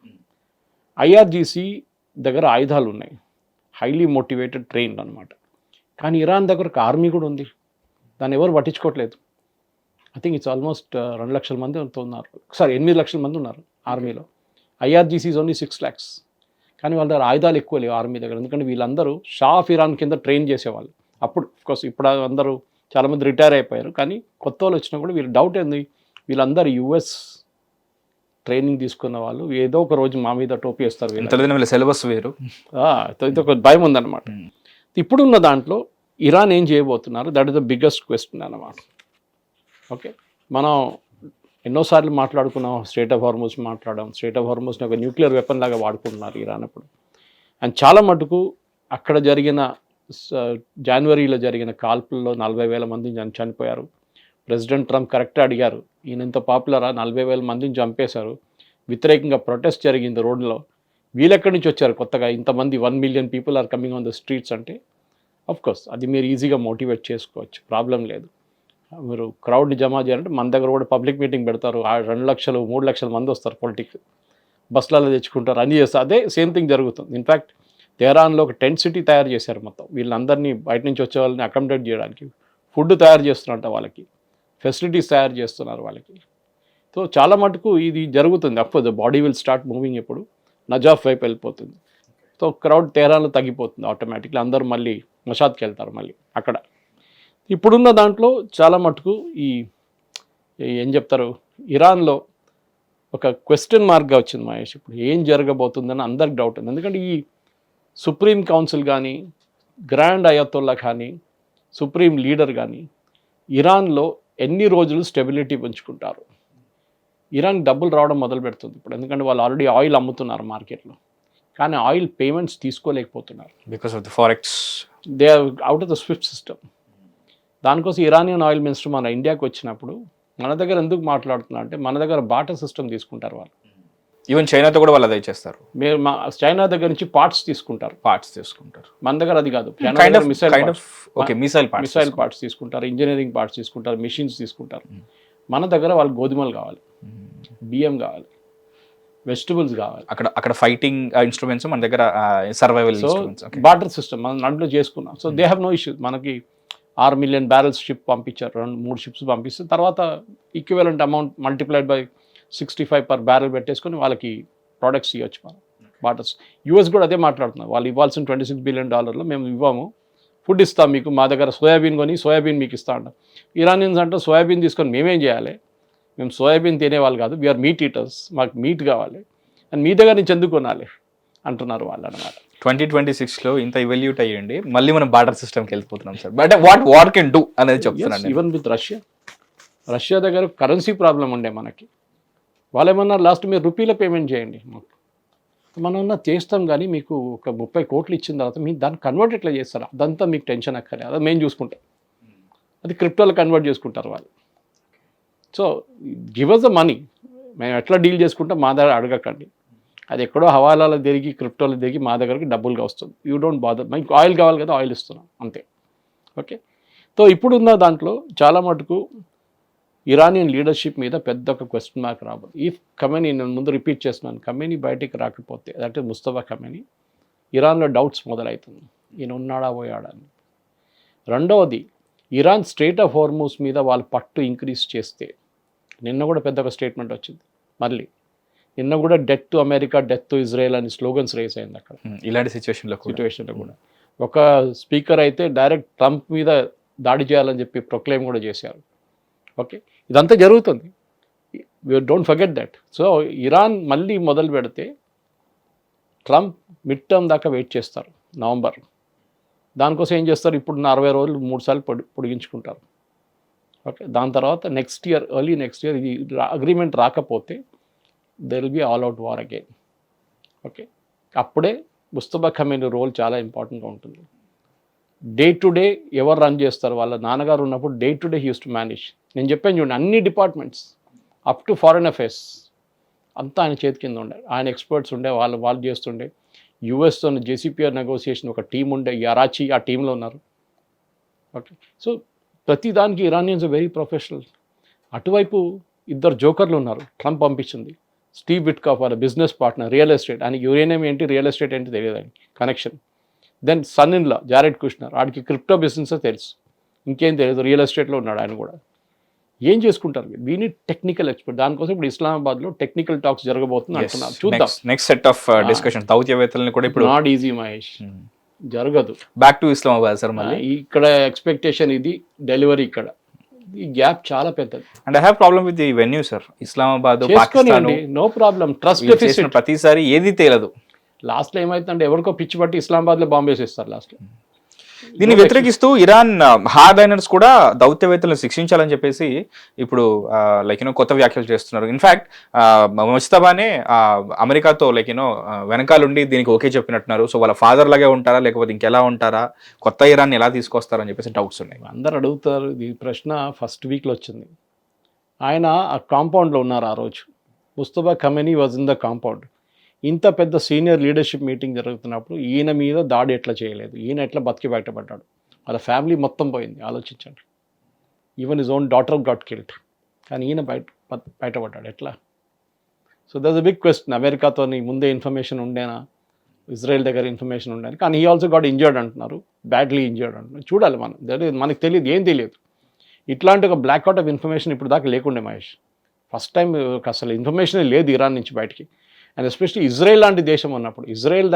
ఐఆర్జీసీ దగ్గర ఆయుధాలు ఉన్నాయి, హైలీ మోటివేటెడ్ ట్రైన్డ్ అనమాట. కానీ ఇరాన్ దగ్గర ఒక ఆర్మీ కూడా ఉంది, దాన్ని ఎవరు పట్టించుకోవట్లేదు. ఐ థింక్ ఇట్స్ ఆల్మోస్ట్ 2 లక్షల మంది ఉన్నారు, 8 లక్షల మంది ఉన్నారు ఆర్మీలో. IRGC is only 6 lakhs. కానీ వాళ్ళ దగ్గర ఆయుధాలు ఎక్కువ లేవు ఆర్మీ దగ్గర, ఎందుకంటే వీళ్ళందరూ షా ఆఫ్ ఇరాన్ కింద ట్రైన్ చేసేవాళ్ళు అప్పుడు. అఫ్కోర్స్ ఇప్పుడు అందరూ చాలామంది రిటైర్ అయిపోయారు, కానీ కొత్త వాళ్ళు వచ్చినా కూడా వీళ్ళు డౌట్ ఏంది, వీళ్ళందరూ యుఎస్ ట్రైనింగ్ తీసుకున్న వాళ్ళు, ఏదో ఒక రోజు మా మీద టోపీ వేస్తారు, వీళ్ళ సిలబస్ వేరు, ఇది ఒక భయం ఉందన్నమాట. ఇప్పుడున్న దాంట్లో ఇరాన్ ఏం చేయబోతున్నారు, that is the biggest question అన్నమాట. ఓకే, మనం ఎన్నోసార్లు మాట్లాడుకున్నాం, స్ట్రైట్ ఆఫ్ హార్మోస్ మాట్లాడాం. స్ట్రైట్ ఆఫ్ హార్మోస్ని ఒక న్యూక్లియర్ వెపన్ లాగా వాడుకుంటున్నారు ఇరాన్ అప్పుడు. అండ్ చాలా మటుకు అక్కడ జరిగిన జనవరిలో జరిగిన కాల్పుల్లో 40,000 మంది చనిపోయారు. ప్రెసిడెంట్ ట్రంప్ కరెక్ట్గా అడిగారు, ఈయన ఇంత పాపులరా, 40,000 మందిని చంపేశారు, వ్యతిరేకంగా ప్రొటెస్ట్ జరిగింది రోడ్లో, వీళ్ళెక్కడి నుంచి వచ్చారు కొత్తగా ఇంతమంది 1 million people are coming on the streets అంటే కోర్స్ అది మీరు ఈజీగా మోటివేట్ చేసుకోవచ్చు, ప్రాబ్లం లేదు. మీరు క్రౌడ్ని జమ చేయాలంటే మన దగ్గర కూడా పబ్లిక్ మీటింగ్ పెడతారు, 2 లక్షలు 3 లక్షల మంది వస్తారు, పొలిటిక్స్ బస్సులలో తెచ్చుకుంటారు, అన్నీ చేస్తారు. అదే సేమ్ థింగ్ జరుగుతుంది. ఇన్ఫ్యాక్ట్ తెహరాన్లో ఒక టెంట్ సిటీ తయారు చేశారు మొత్తం, వీళ్ళందరినీ బయట నుంచి వచ్చే వాళ్ళని అకామిడేట్ చేయడానికి. ఫుడ్ తయారు చేస్తున్నారంట వాళ్ళకి, ఫెసిలిటీస్ తయారు చేస్తున్నారు వాళ్ళకి. సో చాలా మటుకు ఇది జరుగుతుంది. Of course the body will start moving, ఇప్పుడు నజాఫ్ వైపు వెళ్ళిపోతుంది. సో క్రౌడ్ తెహరాన్లో తగ్గిపోతుంది ఆటోమేటిక్లీ, అందరూ మళ్ళీ మషాద్కి వెళ్తారు మళ్ళీ అక్కడ. ఇప్పుడున్న దాంట్లో చాలా మటుకు ఏం చెప్తారు, ఇరాన్లో ఒక క్వశ్చన్ మార్క్గా వచ్చింది మహేష్. ఇప్పుడు ఏం జరగబోతుందని అందరికి డౌట్ ఉంది. ఎందుకంటే ఈ సుప్రీం కౌన్సిల్ కానీ, గ్రాండ్ అయతొల్లా కానీ, సుప్రీం లీడర్ కానీ ఇరాన్లో ఎన్ని రోజులు స్టెబిలిటీ పెంచుకుంటారు. ఇరాన్ డబ్బులు రావడం మొదలు పెడుతుంది ఇప్పుడు, ఎందుకంటే వాళ్ళు ఆల్రెడీ ఆయిల్ అమ్ముతున్నారు మార్కెట్లో, కానీ ఆయిల్ పేమెంట్స్ తీసుకోలేకపోతున్నారు because of the forex. They are out of the swift system. దానికోసం ఇరానియన్ ఆయిల్ మినిస్టర్ మన ఇండియాకి వచ్చినప్పుడు మన దగ్గర ఎందుకు మాట్లాడుతున్నారు అంటే, మన దగ్గర బాటర్ సిస్టమ్ తీసుకుంటారు వాళ్ళు. ఈవెన్ చైనాతో కూడా వాళ్ళు అదే చేస్తారు. మీరు చైనా దగ్గర నుంచి పార్ట్స్ తీసుకుంటారు, మన దగ్గర అది కాదు. మిసైల్ పార్ట్స్ తీసుకుంటారు, ఇంజనీరింగ్ పార్ట్స్ తీసుకుంటారు, మిషన్స్ తీసుకుంటారు. మన దగ్గర వాళ్ళకి గోధుమలు కావాలి, బియ్యం కావాలి, వెజిటబుల్స్ కావాలి. అక్కడ ఫైటింగ్ ఇన్స్ట్రుమెంట్స్ మన దగ్గర, సర్వైవల్ ఇన్స్ట్రుమెంట్స్. బాటర్ సిస్టమ్ మనం దాంట్లో చేసుకున్నాం. So they have no issues. మనకి 6 million barrels షిప్ పంపించారు, 2-3 ships పంపిస్తే తర్వాత equivalent amount multiplied by 65 per barrel పెట్టేసుకొని వాళ్ళకి ప్రోడక్ట్స్ ఇవ్వచ్చు మనం. బాటర్స్ యూఎస్ కూడా అదే మాట్లాడుతున్నారు, వాళ్ళు ఇవ్వాల్సిన $26 billion మేము ఇవ్వము, ఫుడ్ ఇస్తాం మీకు, మా దగ్గర సోయాబీన్ కొని సోయాబీన్ మీకు ఇస్తా అంటాం. ఇరానియన్స్ అంటే సోయాబీన్ తీసుకొని మేమేం చేయాలి, మేము సోయాబీన్ తినేవాళ్ళు కాదు, వీఆర్ మీట్ ఈటర్స్, మాకు మీట్ కావాలి, అండ్ మీ దగ్గర నుంచి ఎందుకు కొనాలి అంటున్నారు వాళ్ళు అనమాట. 2026లో ఇంత ఇవల్యూట్ అయ్యండి, మళ్ళీ మనం బార్డర్ సిస్టమ్కి వెళ్ళిపోతున్నాం sir. But what can do అనేది చెప్తున్నాను. ఈవెన్ విత్ రష్యా దగ్గర కరెన్సీ ప్రాబ్లం ఉండే మనకి, వాళ్ళు ఏమన్నారు లాస్ట్ మీరు రూపీలో పేమెంట్ చేయండి మాకు, మనం చేస్తాం కానీ మీకు ఒక 30 కోట్లు ఇచ్చిన తర్వాత మీరు దాన్ని కన్వర్ట్ ఎట్లా చేస్తారు, అదంతా మీకు టెన్షన్ అక్కర్లేదు, అది మేము చూసుకుంటాం, అది క్రిప్టోలో కన్వర్ట్ చేసుకుంటారు వాళ్ళు. So give us the money, మేము ఎట్లా డీల్ చేసుకుంటాం మా దగ్గర అడగకండి, అది ఎక్కడో హవాలాలో తిరిగి క్రిప్టోలో తిరిగి మా దగ్గరికి డబ్బులుగా వస్తుంది, యూ డోంట్ బాదర్, మీకు ఆయిల్ కావాలి కదా ఆయిల్ ఇస్తున్నాం అంతే. ఓకే, సో ఇప్పుడున్న దాంట్లో చాలా మటుకు ఇరానియన్ లీడర్షిప్ మీద పెద్ద ఒక క్వశ్చన్ మార్క్ రాబోదు. ఈ ఖమేనీ, నేను ముందు రిపీట్ చేస్తున్నాను, ఖమేనీ బయటికి రాకపోతే, అంటే ముస్తఫా ఖమేనీ, ఇరాన్లో డౌట్స్ మొదలవుతుంది, ఈయన ఉన్నాడా పోయాడా అని. రెండవది, ఇరాన్ స్ట్రైట్ ఆఫ్ హార్మూస్ మీద వాళ్ళు పట్టు ఇంక్రీజ్ చేస్తే, నిన్న కూడా పెద్ద ఒక స్టేట్మెంట్ వచ్చింది, మళ్ళీ నిన్న కూడా death to America, death to Israel అని స్లోగన్స్ రేస్ అయింది అక్కడ. ఇలాంటి సిచ్యువేషన్లో కూడా ఒక స్పీకర్ అయితే డైరెక్ట్ ట్రంప్ మీద దాడి చేయాలని చెప్పి ప్రొక్లెయిమ్ కూడా చేశారు. ఓకే, ఇదంతా జరుగుతుంది, don't forget that. So Iran మళ్ళీ మొదలు పెడితే ట్రంప్ మిడ్ టర్మ్ దాకా వెయిట్ చేస్తారు, నవంబర్. దానికోసం ఏం చేస్తారు, ఇప్పుడు 60 రోజులు 3 సార్లు పొడిగించుకుంటారు. ఓకే, దాని తర్వాత next year, early next year ఇది అగ్రిమెంట్ రాకపోతే there will be all out war again. Okay, అప్పుడే ముస్తఫా ఖమేనీ రోల్ చాలా ఇంపార్టెంట్గా ఉంటుంది. డే టు డే ఎవరు రన్ చేస్తారు, వాళ్ళ నాన్నగారు ఉన్నప్పుడు day to day he use to manage. నేను చెప్పాను చూడండి, అన్ని departments up to foreign affairs అంతా ఆయన చేతి కింద ఉండే, ఆయన ఎక్స్పర్ట్స్ ఉండే, వాళ్ళు చేస్తుండే. యూఎస్తో జేసీపీఆర్ నెగోసియేషన్ ఒక టీం ఉండే, యారాచి ఆ టీంలో ఉన్నారు. ఓకే, సో ప్రతి దానికి ఇరానియన్స్ వెరీ ప్రొఫెషనల్. అటువైపు 2 జోకర్లు ఉన్నారు, ట్రంప్ పంపించింది, స్టీవ్ విట్కాఫ్ వాళ్ళ బిజినెస్ పార్ట్నర్, రియల్ ఎస్టేట్, ఆయనకి యురేనియం ఏంటి రియల్ ఎస్టేట్ ఏంటి తెలియదు ఆయన connection. Then son in law Jared Kushner, ఆడికి క్రిప్టో బిజినెస్ తెలుసు, ఇంకేం తెలియదు, రియల్ ఎస్టేట్లో ఉన్నాడు ఆయన కూడా. ఏం చేసుకుంటారు వీని టెక్నికల్ ఎక్స్పర్ట్. దానికోసం ఇప్పుడు ఇస్లామాబాద్లో టెక్నికల్ టాక్స్ జరగబోతుంది అంటున్నారు, చూద్దాం. నెక్స్ట్ సెట్ ఆఫ్ డిస్కషన్ దౌత్యవేత్తలను కూడా ఇప్పుడు నాట్ ఈజీ మహేష్, జరగదు. బ్యాక్ టు ఇస్లామాబాద్ సార్, మళ్ళీ ఇక్కడ ఎక్స్పెక్టేషన్ ఇది, డెలివరీ ఇక్కడ, ఈ గ్యాప్ చాలా పెద్దది. And I have problem with the venue sir, Islamabad, Pakistan, no problem, trust deficit ప్రతిసారి ఏది తేలదు. లాస్ట్లో ఏమైతుందంటే ఎవరికో పిచ్చి పట్టి ఇస్లామాబాద్లో బాంబేస్ ఇస్తారు లాస్ట్లో. దీన్ని వ్యతిరేకిస్తూ ఇరాన్ హార్డ్లైనర్స్ కూడా దౌత్యవేత్తలను శిక్షించాలని చెప్పేసి ఇప్పుడు కొత్త వ్యాఖ్యలు చేస్తున్నారు. ఇన్ఫాక్ట్ ముస్తఫానే అమెరికాతో వెనకాలండి దీనికి ఓకే చెప్పినట్టున్నారు. సో వాళ్ళ ఫాదర్ లాగే ఉంటారా లేకపోతే ఇంకెలా ఉంటారా, కొత్త ఇరాన్ ఎలా తీసుకొస్తారని చెప్పేసి డౌట్స్ ఉన్నాయి. అందరు అడుగుతారు. ఈ ప్రశ్న ఫస్ట్ వీక్లో వచ్చింది. ఆయన ఆ కాంపౌండ్లో ఉన్నారు ఆ రోజు. Mustafa Khamenei was in the compound. ఇంత పెద్ద సీనియర్ లీడర్షిప్ మీటింగ్ జరుగుతున్నప్పుడు ఈయన మీద దాడి ఎట్లా చేయలేదు, ఈయన ఎట్లా బతికి బయటపడ్డాడు, వాళ్ళ ఫ్యామిలీ మొత్తం పోయింది. ఆలోచించండి. Even his own daughter got killed, కానీ ఈయన బయటపడ్డాడు ఎట్లా? So that's a big question. అమెరికాతో ముందే ఇన్ఫర్మేషన్ ఉండేనా, ఇజ్రాయెల్ దగ్గర ఇన్ఫర్మేషన్ ఉండేది, కానీ హీ ఆల్సో గాట్ ఇంజర్డ్ అంటున్నారు, బ్యాడ్లీ ఇంజర్డ్ అంటున్నారు. చూడాలి మనం, మనకు తెలియదు, ఏం తెలియదు. ఇట్లాంటి ఒక బ్లాక్అవుట్ ఆఫ్ ఇన్ఫర్మేషన్ ఇప్పుడు దాకా లేకుండే మహేష్. ఫస్ట్ టైం అసలు ఇన్ఫర్మేషనే లేదు ఇరాన్ నుంచి బయటికి. అండ్ ఎస్పెషల్లీ ఇజ్రాయెల్ లాంటి దేశం ఉన్నప్పుడు, ఇజ్రాయెల్